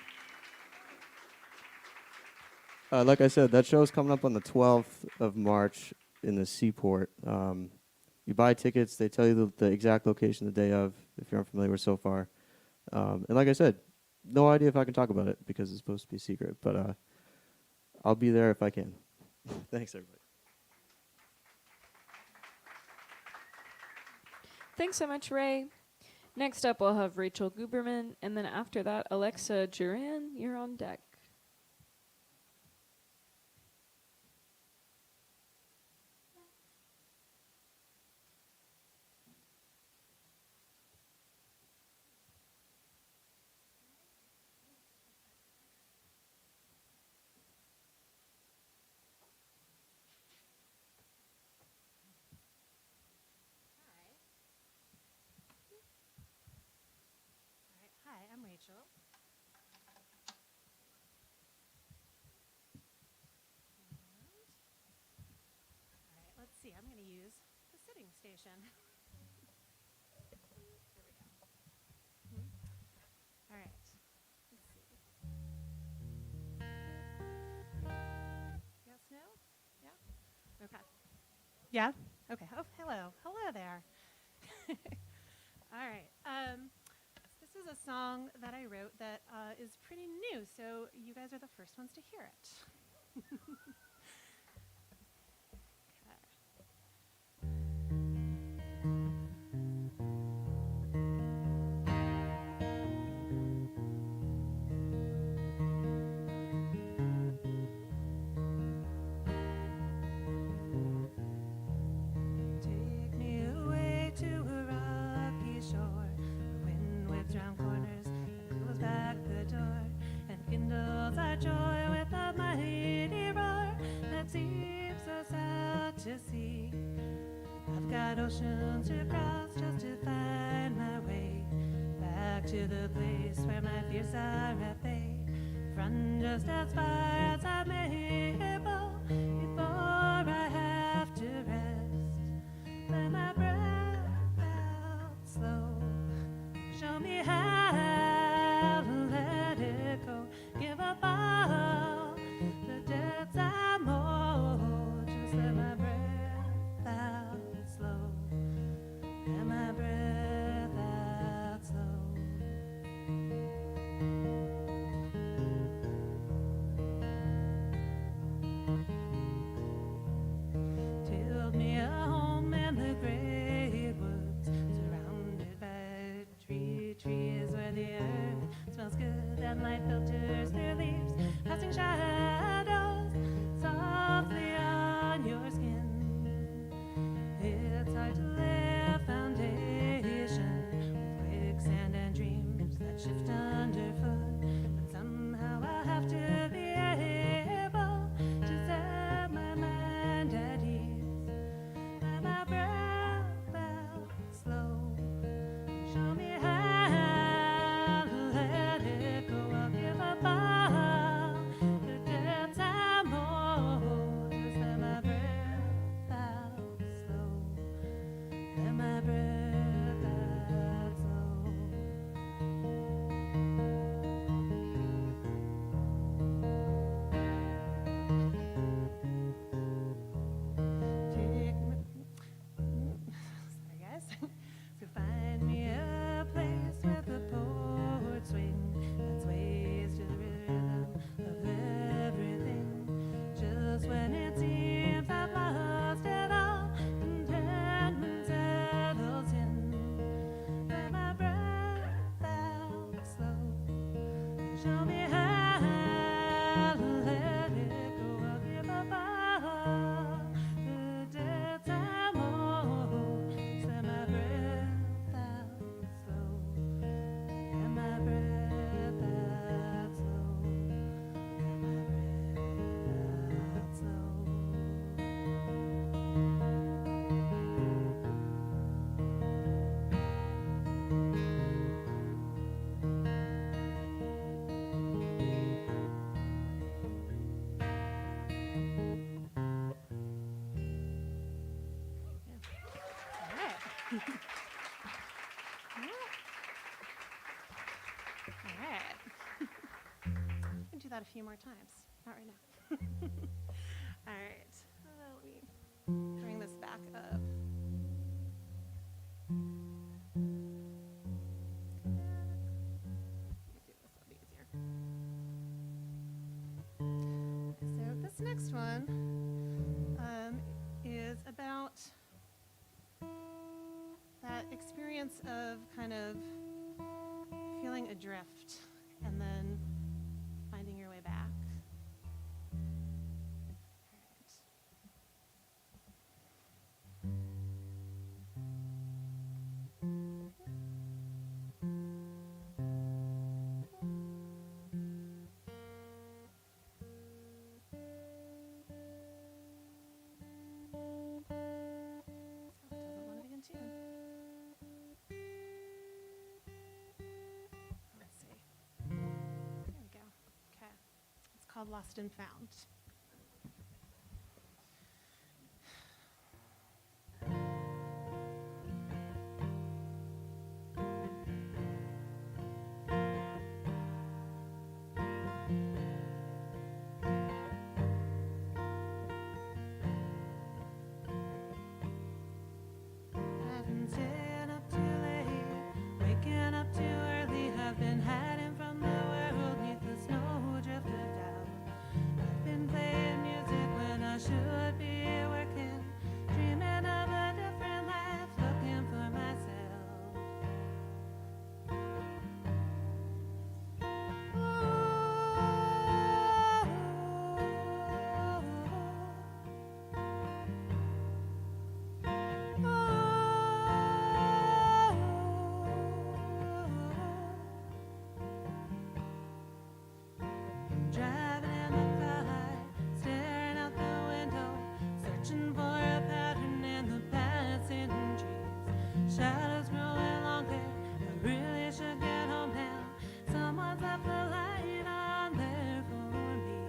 Like I said, that show's coming up on the 12th of March in the Seaport. You buy tickets, they tell you the exact location the day of, if you're unfamiliar with so far. And like I said, no idea if I can talk about it because it's supposed to be secret, but I'll be there if I can. Thanks, everybody. Thanks so much, Ray. Next up, we'll have Rachel Guberman, and then after that, Alexa Duran, you're on deck. Snow. All right, let's see. I'm going to use the sitting station. Here we go. All right. Let's see. Yeah, Snow? Yeah? Okay. Yeah? Okay. Oh, hello. Hello there. All right. This is a song that I wrote that is pretty new, so you guys are the first ones to hear it. Take me away to a rocky shore. The wind whips round corners and blows back the door and kindles our joy with a mighty roar that seems so sad to see. I've got oceans to cross just to find my way back to the place where my fears are at bay. Run just as far as I'm able before I have to rest. Let my breath out slow. Show me how to let it go. Give up all the debts I'm owed. Just let my breath out slow. Let my breath out slow. Tilled me a home in the gray woods, surrounded by trees where the earth smells good and light filters through leaves, casting shadows softly on your skin. It's hard to lay a foundation with quicksand and dreams that shift underfoot, but somehow I have to be able to set my mind at ease. Let my breath out slow. Show me how to let it go. I'll give up all the debts I'm owed. Just let my breath out slow. Let my breath out slow. Take me, sorry guys. So find me a place where the poets swing that sways to the rhythm of everything. Just when it seems I've lost it all, contentment settles in. Let my breath out slow. Show me how to let it go. I'll give up all the debts I'm owed. Just let my breath out slow. Let my breath out slow. Let my breath out slow. All right. All right. I can do that a few more times. Not right now. All right. Let me bring this back up. Let me do this, that'll be easier. So this next one is about that experience of kind of feeling adrift and then finding your way back. All right. Doesn't want to be in tune. Let's see. called Lost and Found. I've been staying up too late, waking up too early. I've been hiding from the world neath the snowdrift of doubt. I've been playing music when I should be working, dreaming of a different life, looking for myself. Driving in the car, staring out the window, searching for a pattern in the passing trees. Shadows growing longer, I really should get home now. Someone's left the light on there for me.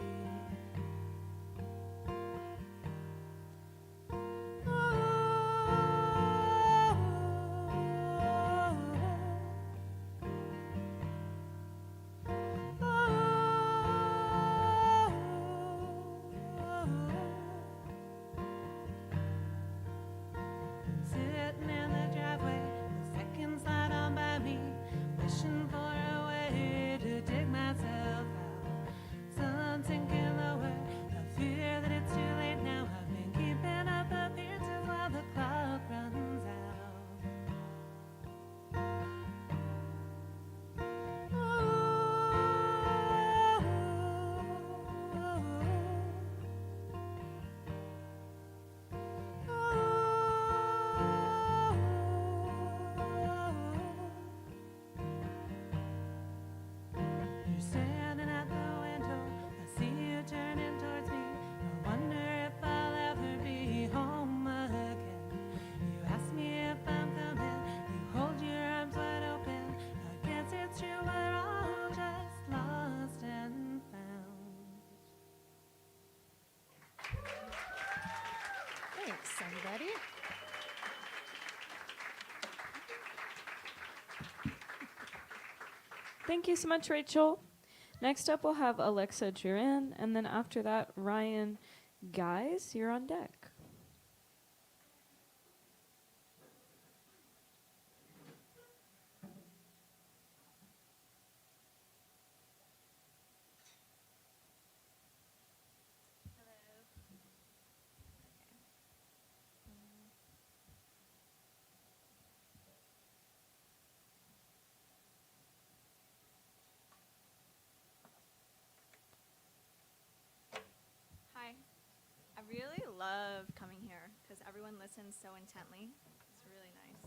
Sitting in the driveway, the seconds slide on by me, wishing for a way to dig myself out. Sun sinking lower, I fear that it's too late now. I've been keeping up appearances while the clock runs out. You're standing at the window, I see you turning towards me. I wonder if I'll ever be home again. You ask me if I'm coming, you hold your arms wide open. I guess it's true, we're all just lost and found. Thanks, everybody. Thank you so much, Rachel. Next up, we'll have Alexa Duran, and then after that, Ryan Guys, you're on deck. Hi. I really love coming here because everyone listens so intently. It's really nice.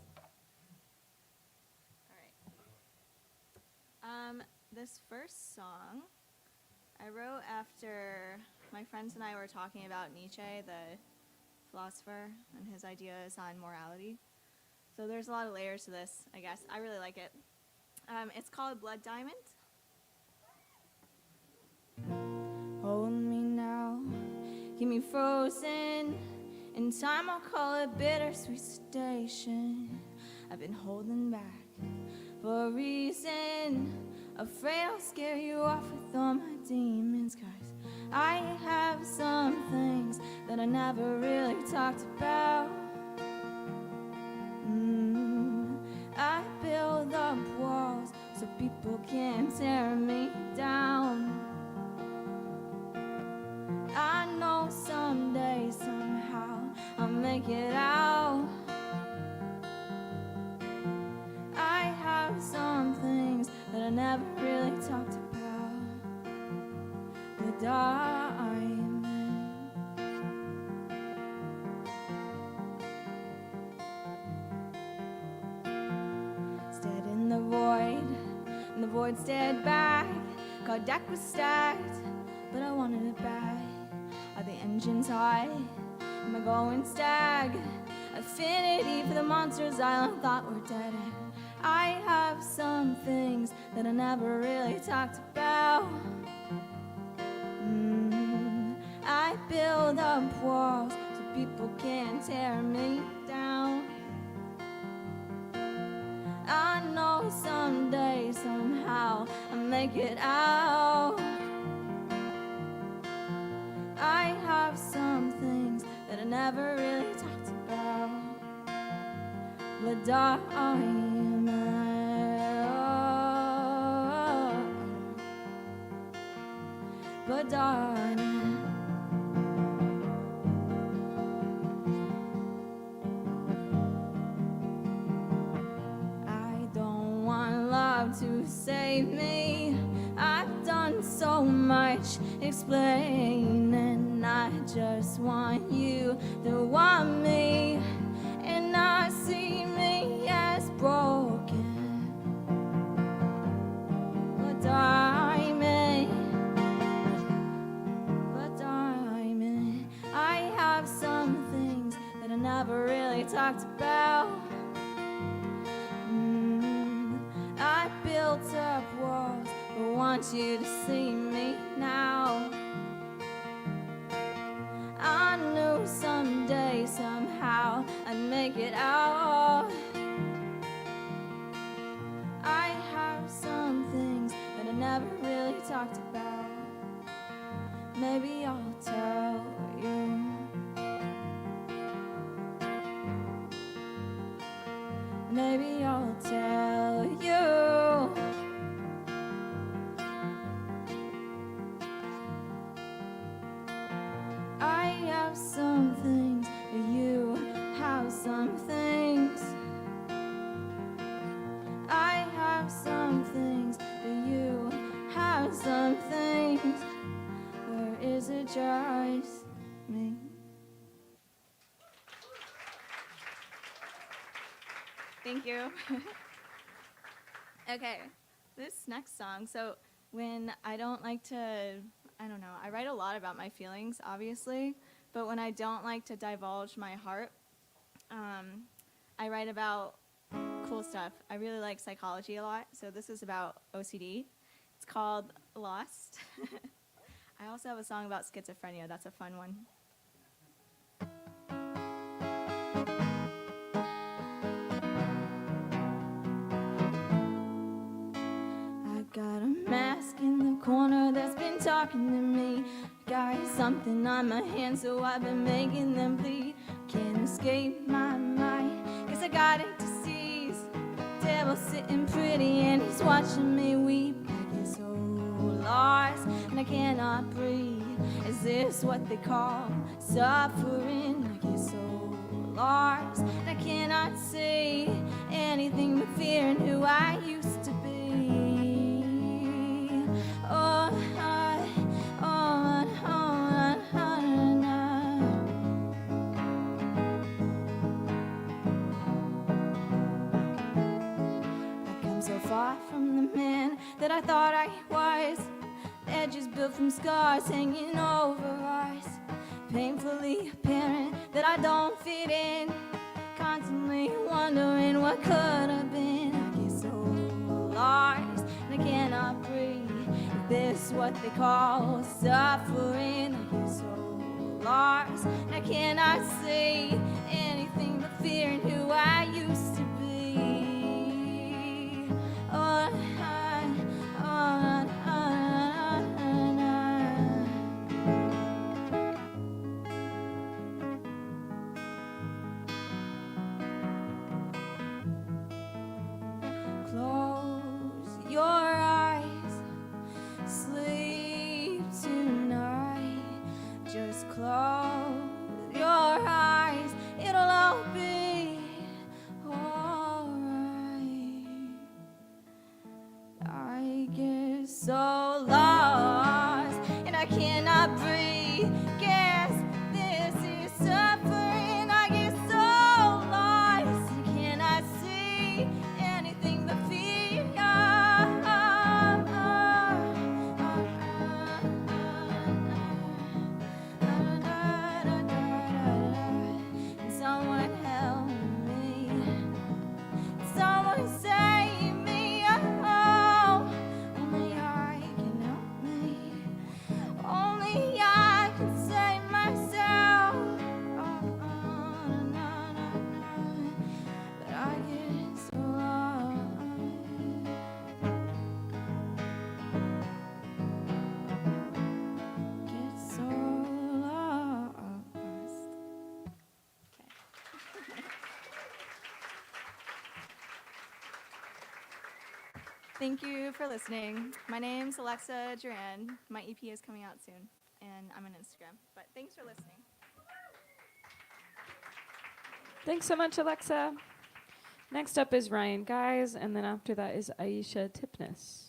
All right. This first song I wrote after my friends and I were talking about Nietzsche, the philosopher, and his ideas on morality. So there's a lot of layers to this, I guess. I really like it. It's called Blood Diamond. Hold me now, keep me frozen. In time I'll call it bittersweet station. I've been holding back for a reason, afraid I'll scare you off with all my demons. 'Cause I have some things that I never really talked about. I build up walls so people can't tear me down. I know someday, somehow, I'll make it out. I have some things that I never really talked about. The diamond. Stared in the void, and the void stared back. Card deck was stacked, but I wanted it back. Are the engines high? Am I going stag? Affinity for the monsters I thought were dead. I have some things that I never really talked about. build up walls so people can't tear me down. I know someday, somehow, I'll make it out. I have some things that I never really talked about, but darling, but darling, I don't want love to save me. I've done so much explaining. I just want you to want me and not see me as broken. But diamond, I have some things that I never really talked about. I built up walls, but want you to see me now. I knew someday, somehow, I'd make it out. I have some things that I never really talked about. Maybe I'll tell you. Maybe I'll tell you. I have some things, you have some things. I have some things, you have some things. Or is it just me? Thank you. Okay, this next song. So when I don't like to, I don't know, I write a lot about my feelings, obviously, but when I don't like to divulge my heart, I write about cool stuff. I really like psychology a lot, so this is about OCD. It's called Lost. I also have a song about schizophrenia. That's a fun one. I got a mask in the corner that's been talking to me. Got something on my hand, so I've been making them bleed. Can't escape my mind, 'cause I got it disease. Devil sitting pretty and he's watching me weep. I get so lost and I cannot breathe. Is this what they call suffering? I get so lost and I cannot see anything but fearing who I used to be. Oh, so far from the man that I thought I was. Edges built from scars hanging over us. Painfully apparent that I don't fit in. Constantly wondering what could have been. I get so lost and I cannot breathe. Is this what they call suffering? I get so lost and I cannot see anything but fearing who I used to be. Close your eyes, sleep tonight. Just close your eyes, it'll all be alright. Thank you for listening. My name's Alexa Duran. My EP is coming out soon, and I'm on Instagram. But thanks for listening. Thanks so much, Alexa. Next up is Ryan Guys, and then after that is Aisha Tipnis.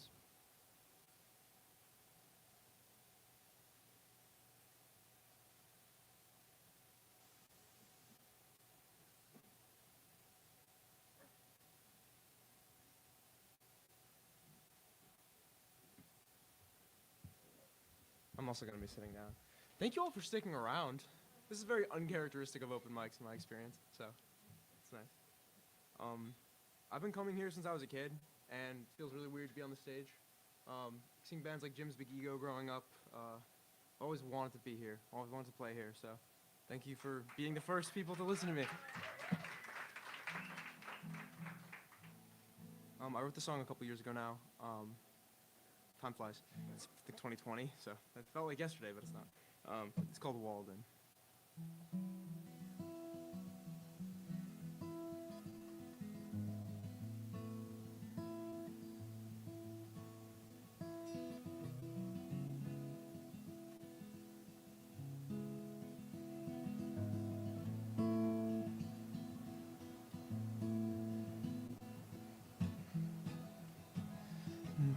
I'm also going to be sitting down. Thank you all for sticking around. This is very uncharacteristic of open mics in my experience, so it's nice. I've been coming here since I was a kid, and it feels really weird to be on the stage. Seeing bands like Jim's Big Ego growing up, I always wanted to be here, always wanted to play here, so thank you for being the first people to listen to me. I wrote the song a couple years ago now. Time flies. It's I think 2020, so it felt like yesterday, but it's not. It's called Walden.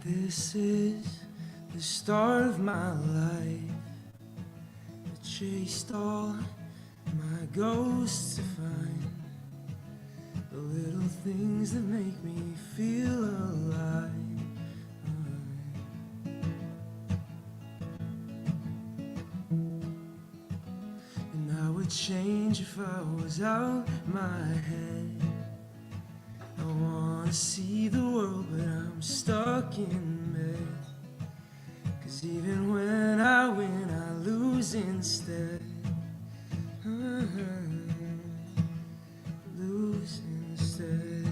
This is the start of my life. I chased all my ghosts to find the little things that make me feel alive. And I would change if I was out my head. I wanna see the world, but I'm stuck in bed. 'Cause even when I win, I lose instead. Lose instead.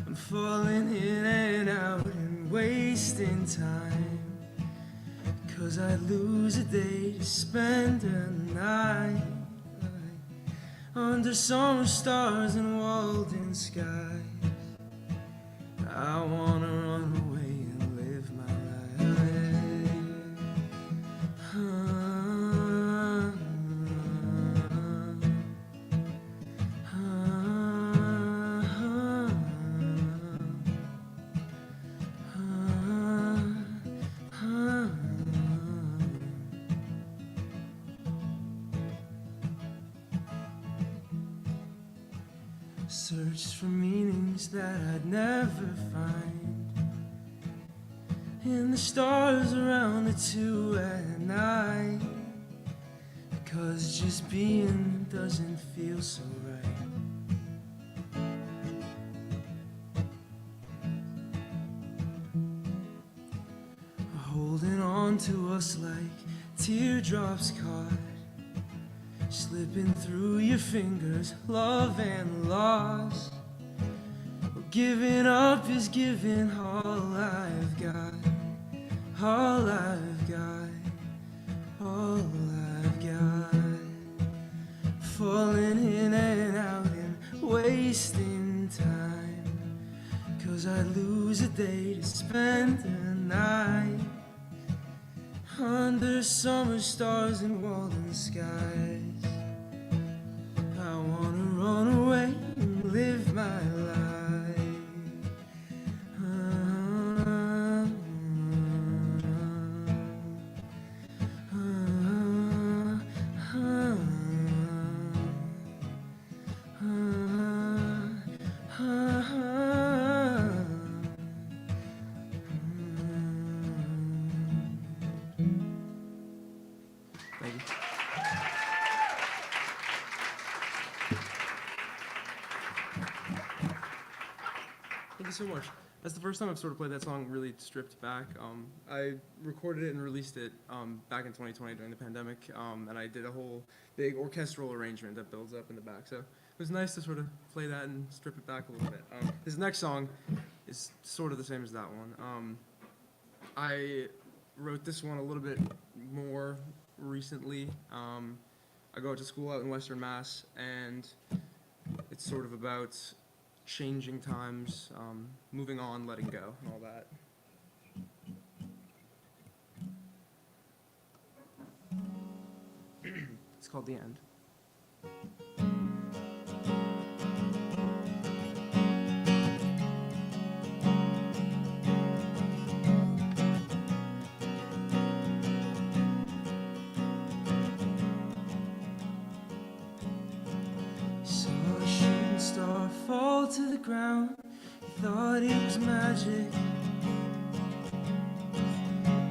I'm falling in and out and wasting time. 'Cause I lose a day to spend a night under summer stars and Walden skies. I wanna run away and live my life. Searched for meanings that I'd never find in the stars around the 2 at night. 'Cause just being doesn't feel so right. Holding on to us like teardrops caught, slipping through your fingers, love and loss. Well, giving up is giving all I've got, all I've got, all I've got. Falling in and out and wasting time. 'Cause I lose a day to spend a night under summer stars and Walden skies. I wanna run away and live my life. Thank you. Thank you so much. That's the first time I've sort of played that song really stripped back. I recorded it and released it back in 2020 during the pandemic, and I did a whole big orchestral arrangement that builds up in the back. So it was nice to sort of play that and strip it back a little bit. This next song is sort of the same as that one. I wrote this one a little bit more recently. I go to school out in Western Mass, and it's sort of about changing times, moving on, letting go, and all that. It's called The End. Saw a shooting star fall to the ground. You thought it was magic.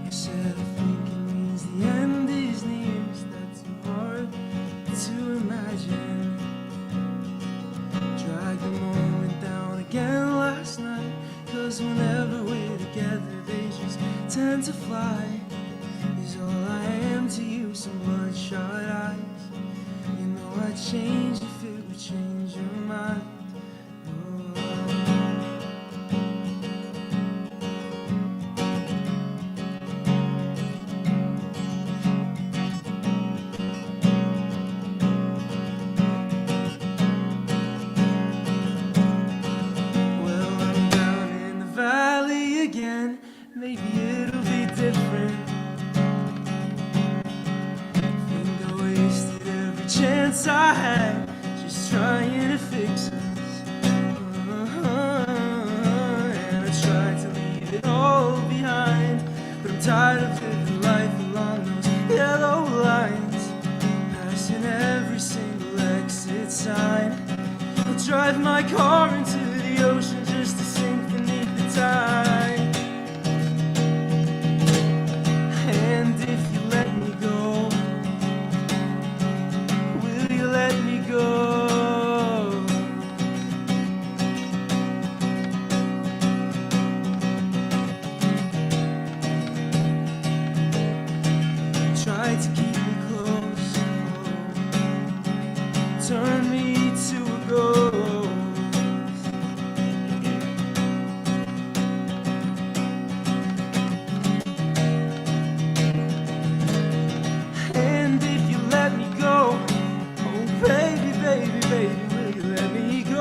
You said, I think it means the end is near. Is that too hard to imagine? Drag the moment down again last night. 'Cause whenever we're together, they just tend to fly. Is all I am to you, some bloodshot eyes. You know I'd change if it would change your mind. Well, I'm down in the valley again. Maybe it'll be different. Think I wasted every chance I had, just trying to fix us. And I tried to leave it all behind, but I'm tired of living life along those yellow lines, passing every single exit sign. I'll drive my car into the ocean just to sink beneath the tide. And if you let me go, will you let me go? Try to keep me close, turn me to a ghost. And if you let me go, oh baby, baby, baby, will you let me go?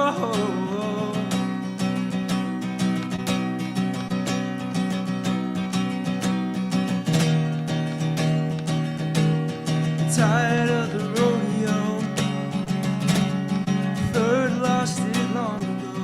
Tired of the rodeo, third lost it long ago.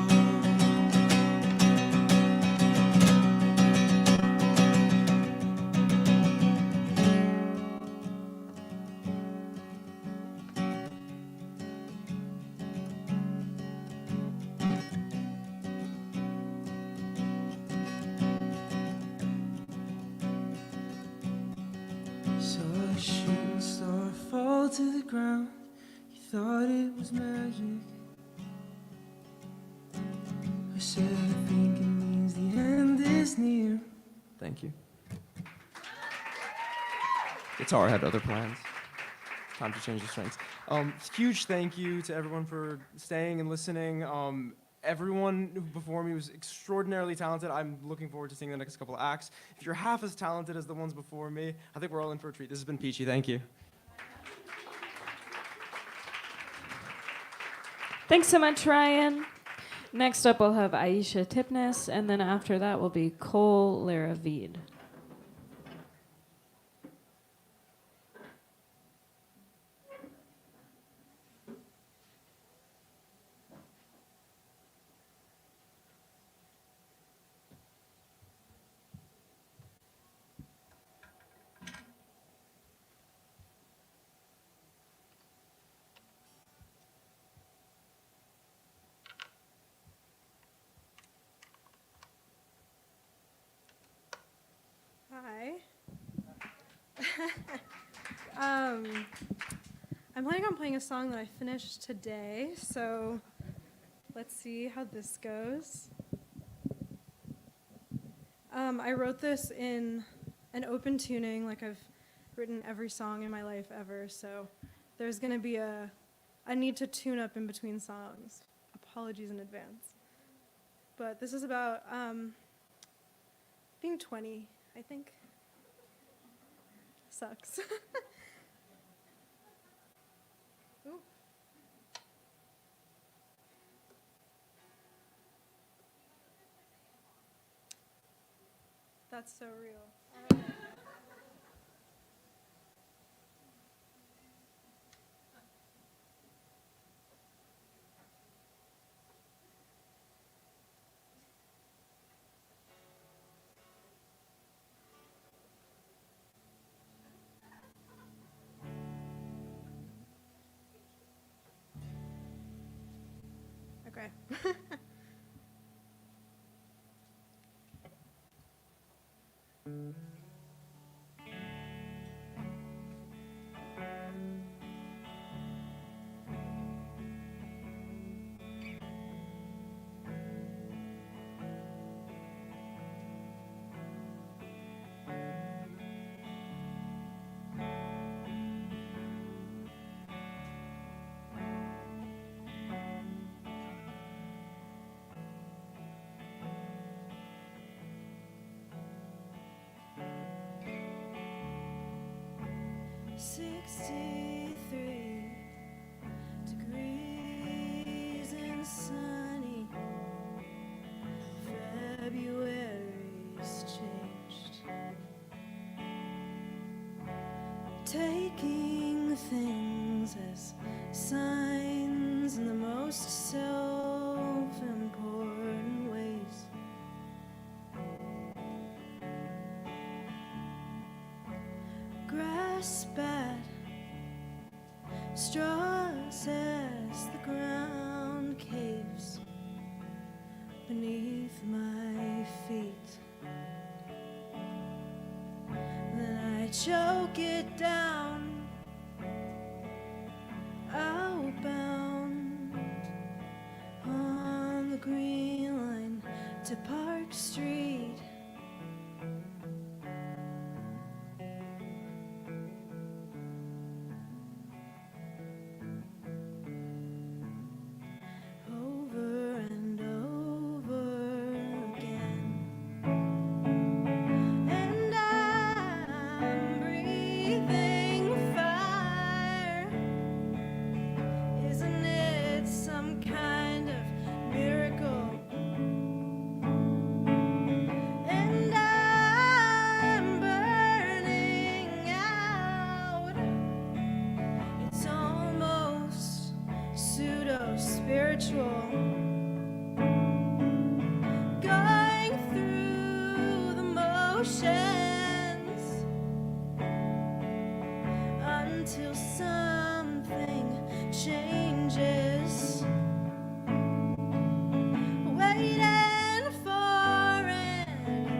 Saw a shooting star fall to the ground. You thought it was magic. I said, I think it means the end is near. Thank you. Guitar had other plans. Time to change the strings. Huge thank you to everyone for staying and listening. Everyone before me was extraordinarily talented. I'm looking forward to seeing the next couple of acts. If you're half as talented as the ones before me, I think we're all in for a treat. This has been Peachy. Thank you. Thanks so much, Ryan. Next up, we'll have Aisha Tipness, and then after that will be Cole Laravid. Hi. I'm planning on playing a song that I finished today, so let's see how this goes. I wrote this in an open tuning, like I've written every song in my life ever, so there's going to be a need to tune up in between songs. Apologies in advance. But this is about being 20, I think. Sucks. Ooh. That's so real. Okay. "63 degrees and sunny. February's changed. Taking things as signs in the most self-important ways. Grass bad, straws as the ground caves beneath my feet. Then I choke it down, outbound on the green line to Park Street. Over and over again. And I'm breathing fire. Isn't it some kind of miracle? And I'm burning out. It's almost pseudo-spiritual. Going through the motions until something changes. Waiting for an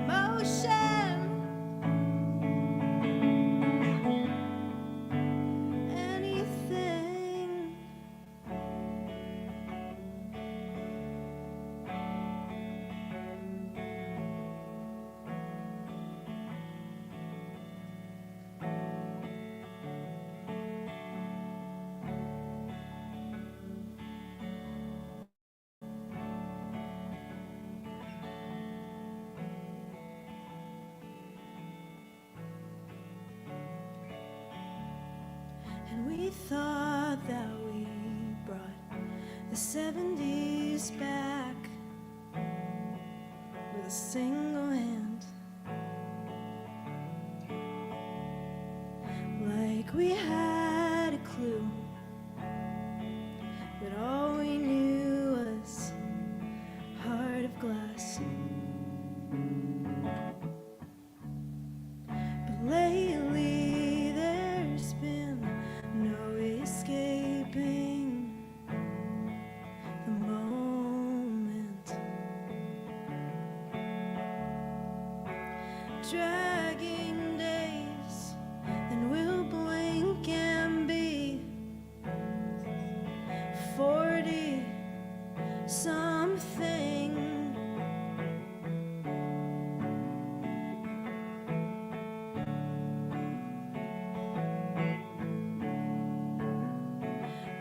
emotion. Anything. And we thought that we brought the 70s back with a single hand. Like we had a clue, but all we knew was heart of glass. But lately there's been no escaping the moment, dragging days, then we'll blink and be 40 something.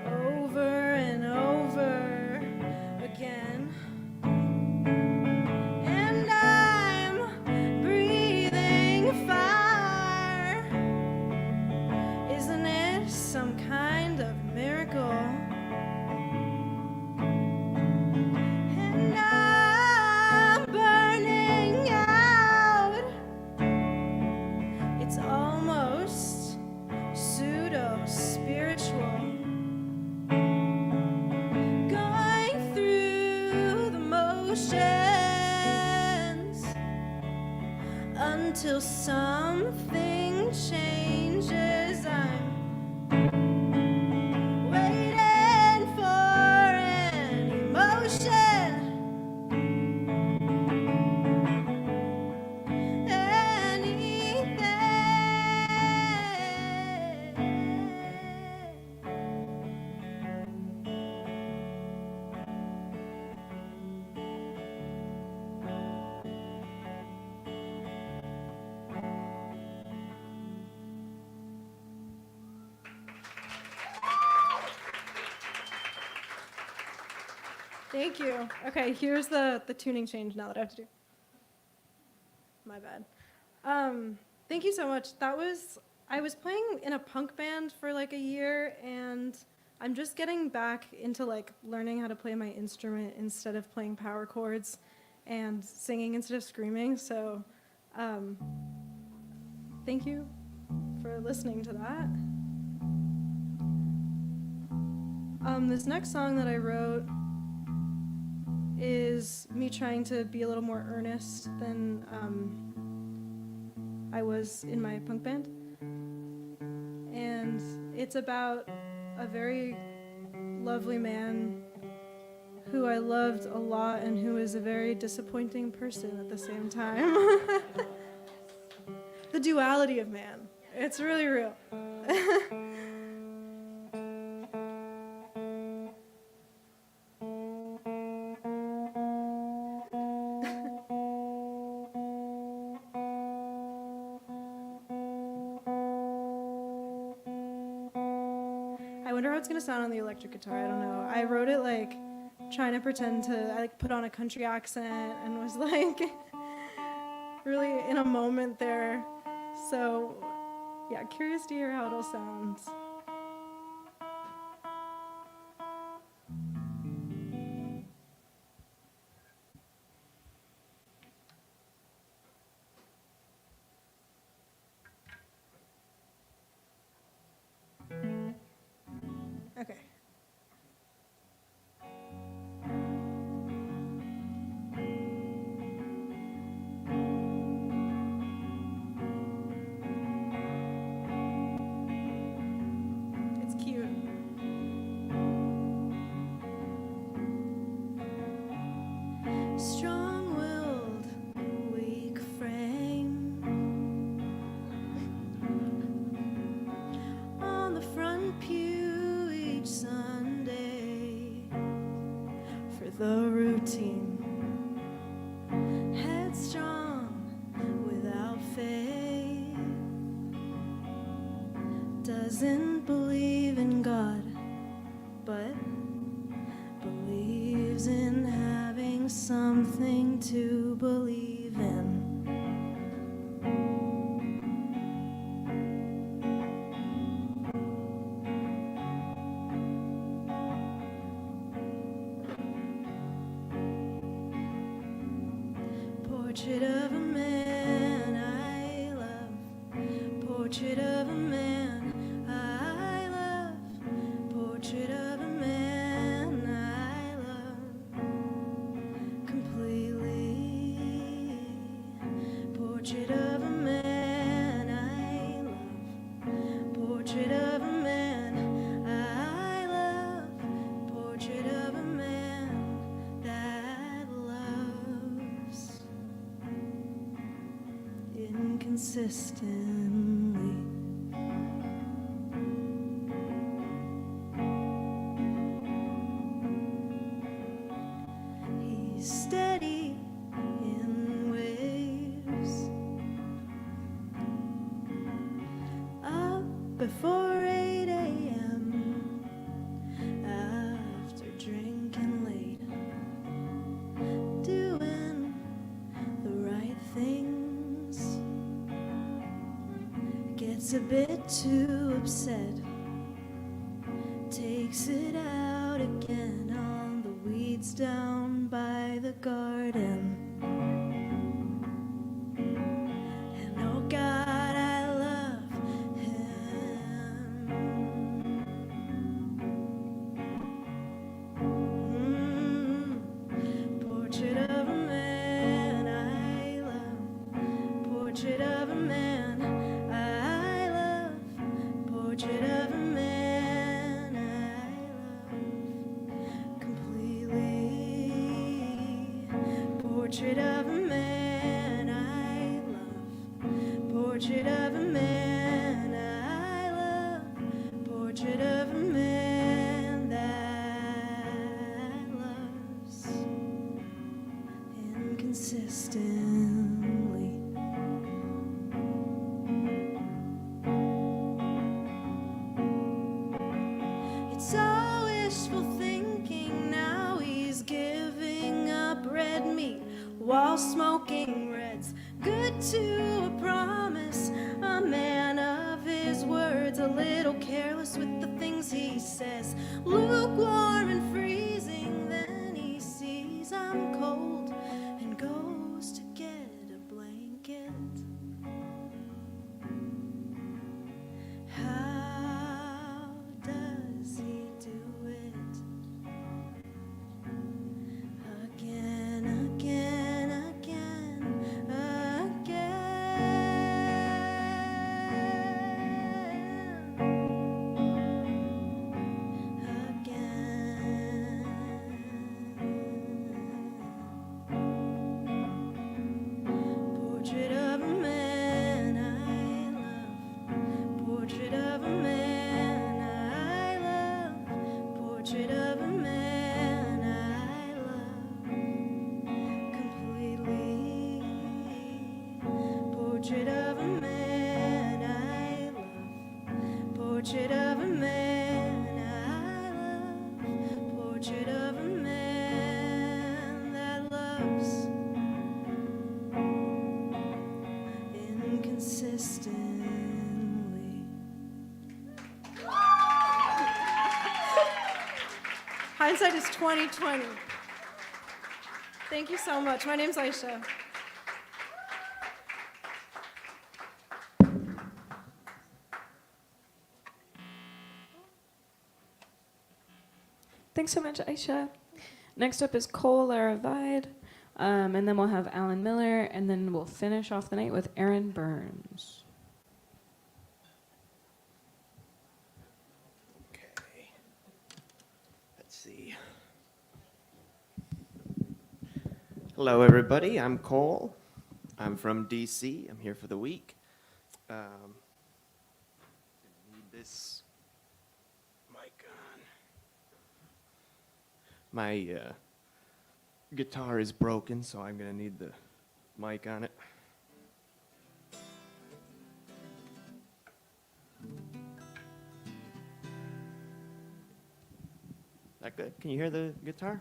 Over and over again. And I'm breathing emotions until something changes. I'm waiting for an emotion, Thank you. Okay, here's the tuning change now that I have to do. My bad. Thank you so much. I was playing in a punk band for like a year, and I'm just getting back into like learning how to play my instrument instead of playing power chords and singing instead of screaming. So thank you for listening to that. This next song that I wrote is me trying to be a little more earnest than I was in my punk band. And it's about a very lovely man who I loved a lot and who is a very disappointing person at the same time. The duality of man. It's really real. I wonder how it's gonna sound on the electric guitar. I don't know. I wrote it like trying to pretend to, I like put on a country accent and was like really in a moment there. So yeah, curious to hear how it all sounds. Okay. It's cute. strong-willed, weak frame on the front pew each Sunday for the routine, headstrong without faith, doesn't believe in God but believes in having something to believe in. Portrait of a man I love. Portrait of a man I love. Portrait of a man I love completely. Portrait of a man I love. Portrait of a man I love. Portrait of a man that loves inconsistently. He's steady in waves, up before 8 a.m. after drinking late, doing the right things, gets a bit too upset, takes it out again on the weeds down by the garden. And oh God, I love him. Portrait Portrait of a man I love. Portrait of a man I love. Portrait of a man that loves inconsistently. It's all wishful thinking. Now he's giving up red meat while smoking reds. Good to a promise, a man of his words, a little careless with the things he says. Lukewarm and freezing, then he sees I'm cold and goes to get a blanket. How does he do it? Again, again, again, Portrait of a man I love. Portrait of a man I love. Portrait of a man I love completely. Portrait of a man I love. Portrait of a man I love. Portrait of a man that loves inconsistently. Hindsight is 20/20. Thank you so much. My name's Aisha. Thanks so much, Aisha. Next up is Cole Laravide, and then we'll have Alan Miller, and then we'll finish off the night with Aaron Burns. Okay. Let's see. Hello, everybody. I'm Cole. I'm from DC. I'm here for the week. Need this mic on. My guitar is broken, so I'm gonna need the mic on it. That good? Can you hear the guitar?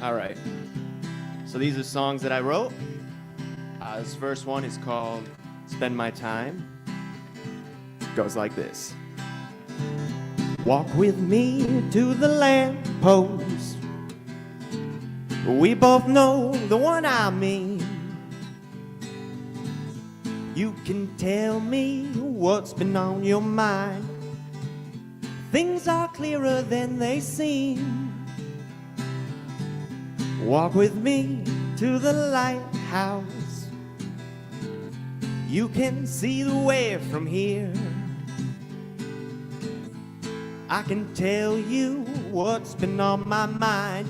All right. So these are songs that I wrote. This first one is called Spend My Time. It goes like this. Walk with me to the lamp post. We both know the one I mean. You can tell me what's been on your mind. Things are clearer than they seem. Walk with me to the lighthouse. You can see the way from here. I can tell you what's been on my mind.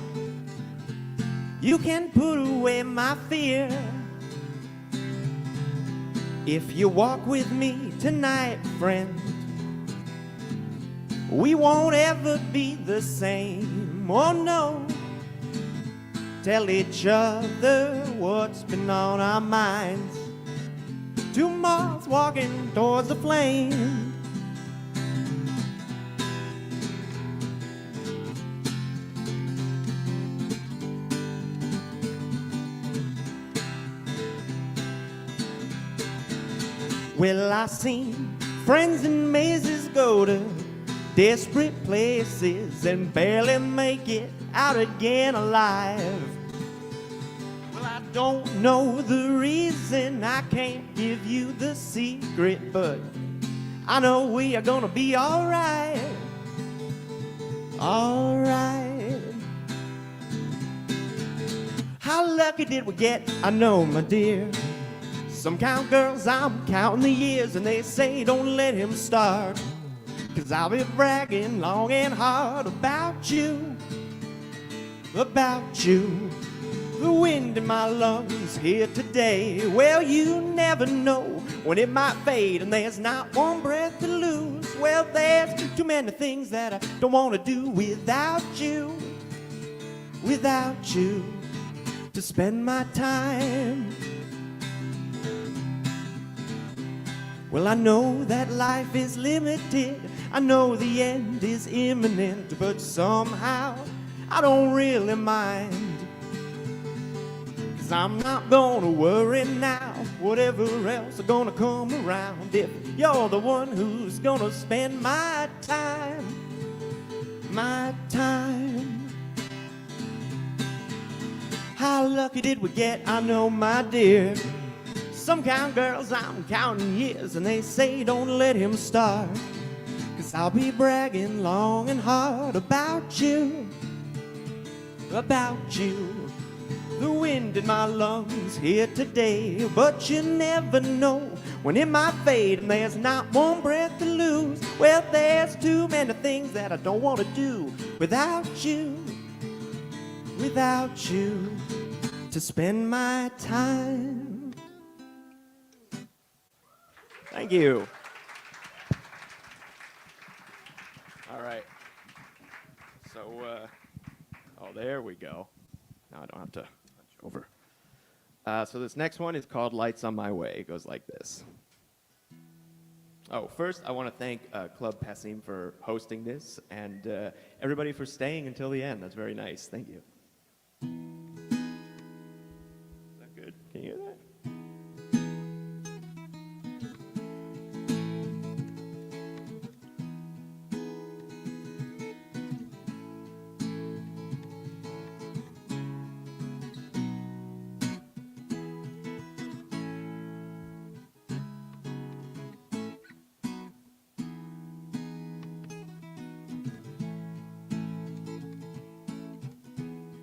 You can put away my fear. If you walk with me tonight, friend, we won't ever be the same. Oh no. Tell each other what's been on our minds. Two moths walking towards the flame. Well, I seen friends in mazes go to desperate places and barely make it out again alive. Well, I don't know the reason, I can't give you the secret, but I know we are gonna be alright. Alright. How lucky did we get? I know, my dear. Some count girls, I'm counting the years, and they say don't let him start. 'cause I'll be bragging long and hard about you, about you. The wind in my lungs here today, well, you never know when it might fade and there's not one breath to lose. Well, there's too many things that I don't want to do without you, without you, to spend my time. Well, I know that life is limited, I know the end is imminent, but somehow I don't really mind. 'Cause I'm not gonna worry now, whatever else is gonna come around, if you're the one who's gonna spend my time, my time. How lucky did we get, I know, my dear. Some count girls, I'm counting years, and they say don't let him start. 'Cause I'll be bragging long and hard about you, about you. The wind in my lungs here today, but you never know when it might fade and there's not one breath to lose. Well, there's too many things that I don't want to do without you, without you, to spend my time. Thank you. All right. So, oh, there we go. Now I don't have to punch over. So this next one is called Lights on My Way. It goes like this. Oh, first I want to thank Club Passim for hosting this, and everybody for staying until the end. That's very nice. Thank you. Is that good? Can you hear that?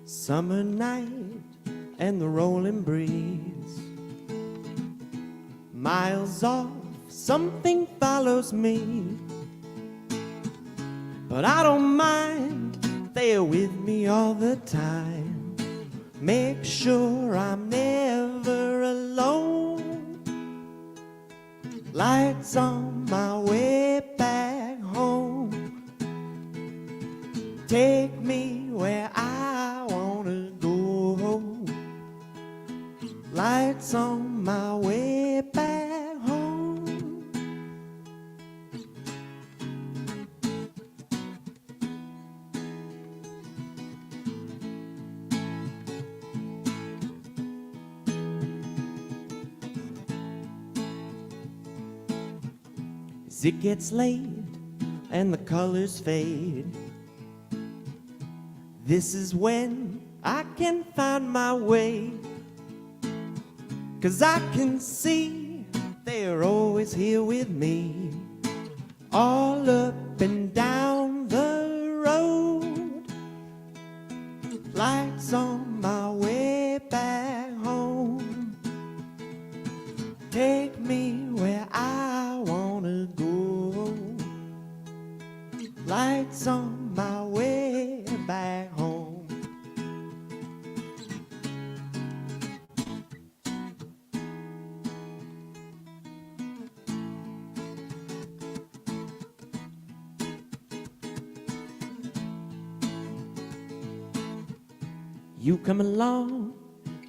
Summer night and the rolling breeze, miles off, something follows me, but I don't mind, they're with me all the time. Make sure I'm never alone. Lights on my way back home. Take me where I wanna go. Lights on my way back home. As it gets late and the colors fade, this is when I can find my way. 'Cause I can see they're always here with me, all up and down the road. Lights on my way back home. Take me where I wanna go. Lights on my way back home. You come along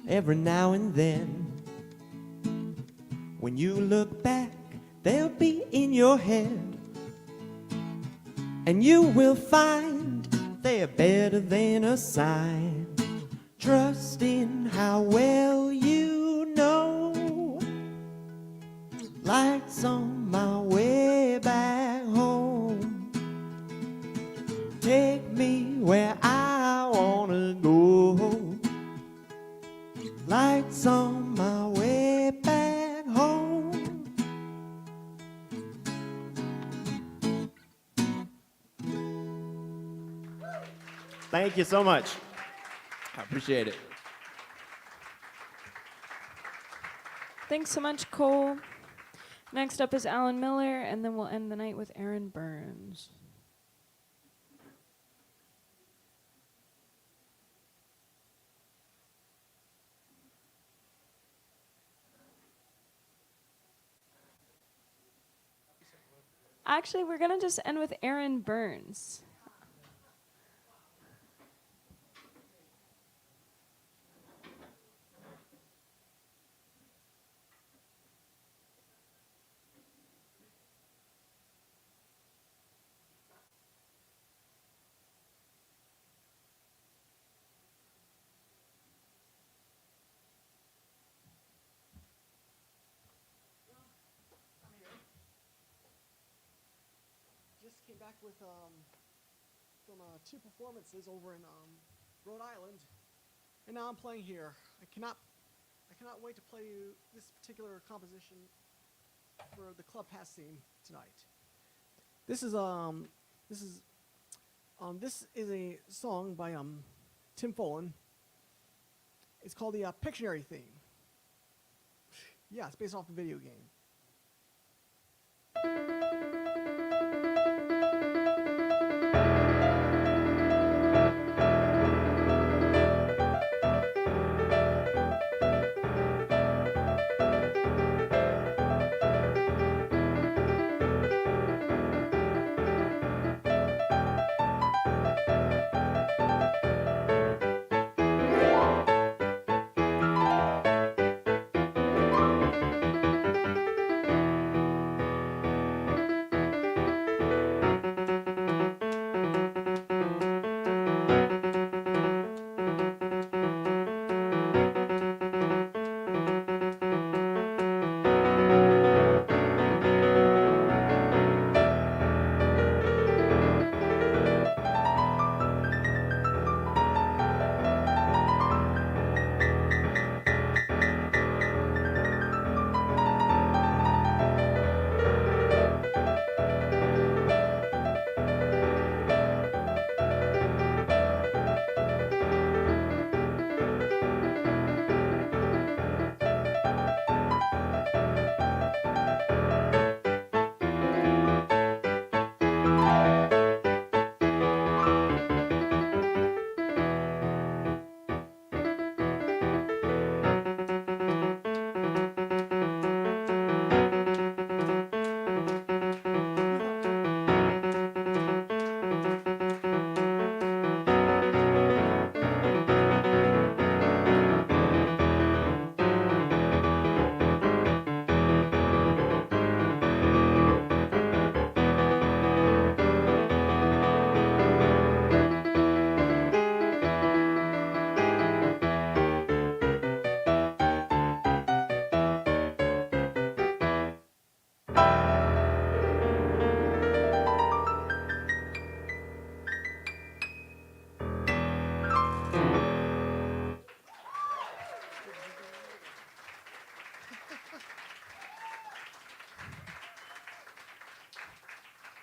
every now and then. When you look back, they'll be in your head, and you will find they're better than a sign. Trust in how well you know. Lights on my way back home. Take me where I wanna go. Lights on my way back home. Thank you so much. I appreciate it. Thanks so much, Cole. Next up is Alan Miller, and then we'll end the night with Aaron Burns. Actually, we're going to just end with Aaron Burns. Just came back with from 2 performances over in Rhode Island, and now I'm playing here. I cannot wait to play you this particular composition for the Club Passim tonight. This is a song by Tim Follin. It's called the Pictionary theme. Yeah, it's based off the video game.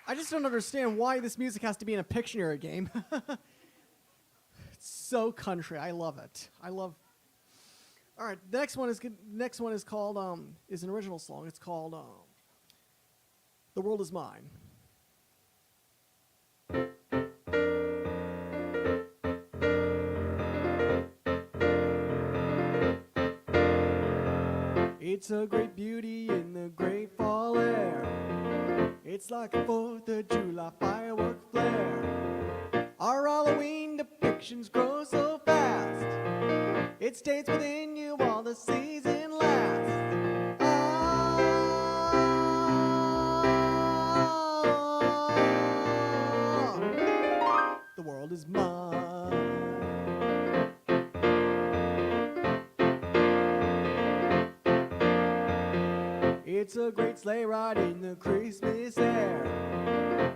I just don't understand why this music has to be in a Pictionary game. It's so country. I love it. All right, the next one is called is an original song. It's called "The World Is Mine." It's a great beauty in the great fall air. It's like a 4th of July firework flare. Our Halloween depictions grow so fast. It stays within you while the season lasts. The world is mine. It's a great sleigh ride in the Christmas air.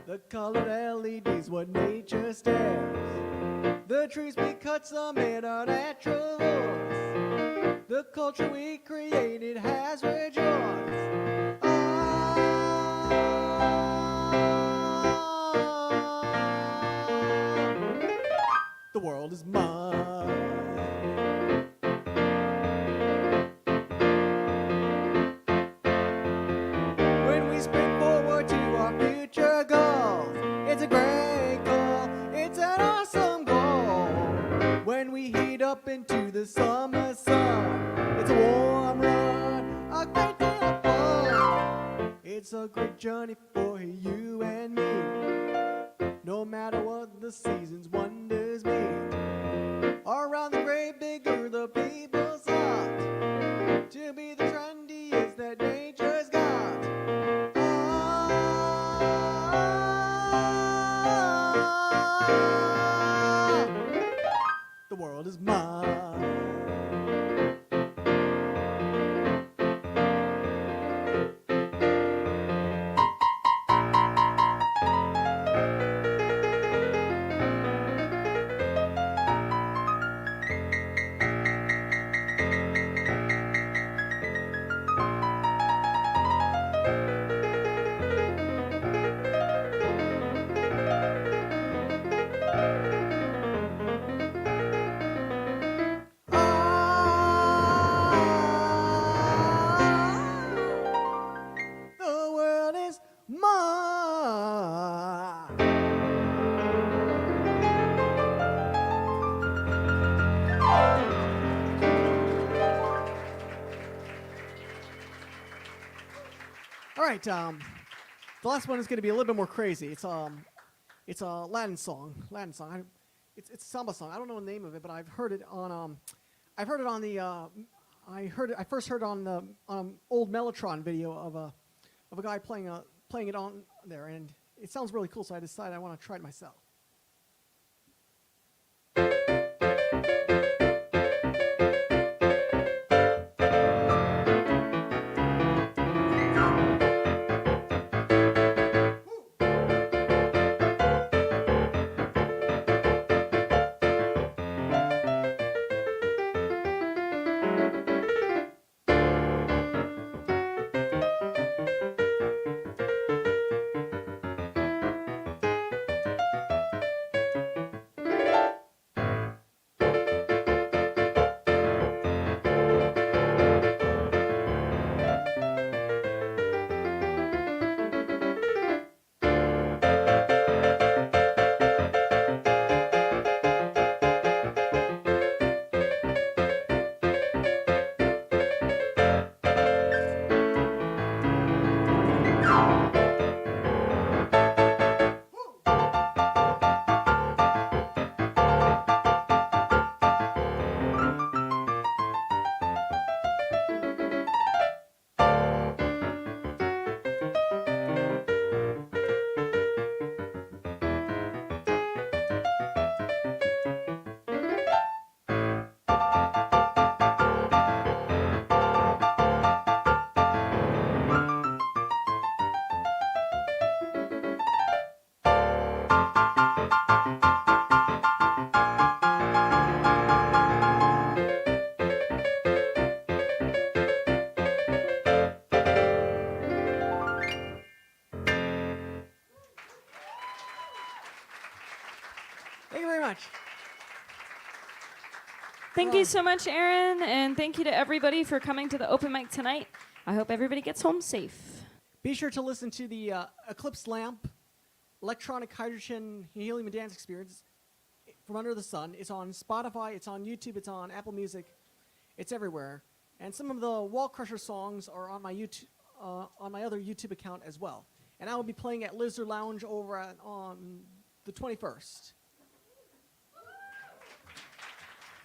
The colored LEDs, what nature stares. The trees we cut, some made our natural voice. The culture we created has rejoiced. The world is mine. up into the summer sun. It's a warm run, a great deal of fun. It's a great journey for you and me. No matter what the season's wonders mean. Around the great big earth, the people's heart. To be the trendiest that nature's got. The world is mine. The world is mine. All right, the last one is going to be a little bit more crazy. It's a Latin song. It's a samba song. I don't know the name of it, but I've heard it on I first heard it on the old Mellotron video of a guy playing it on there, and it sounds really cool. So I decided I want to try it myself. Thank you very much. Thank you so much, Aaron, and thank you to everybody for coming to the open mic tonight. I hope everybody gets home safe. Be sure to listen to the Eclipse Lamp Electronic Hydrogen Helium and Dance Experience from Under the Sun. It's on Spotify, it's on YouTube, it's on Apple Music, it's everywhere. And some of the Wall Crusher songs are on my YouTube, on my other YouTube account as well. And I will be playing at Lizard Lounge over on the 21st.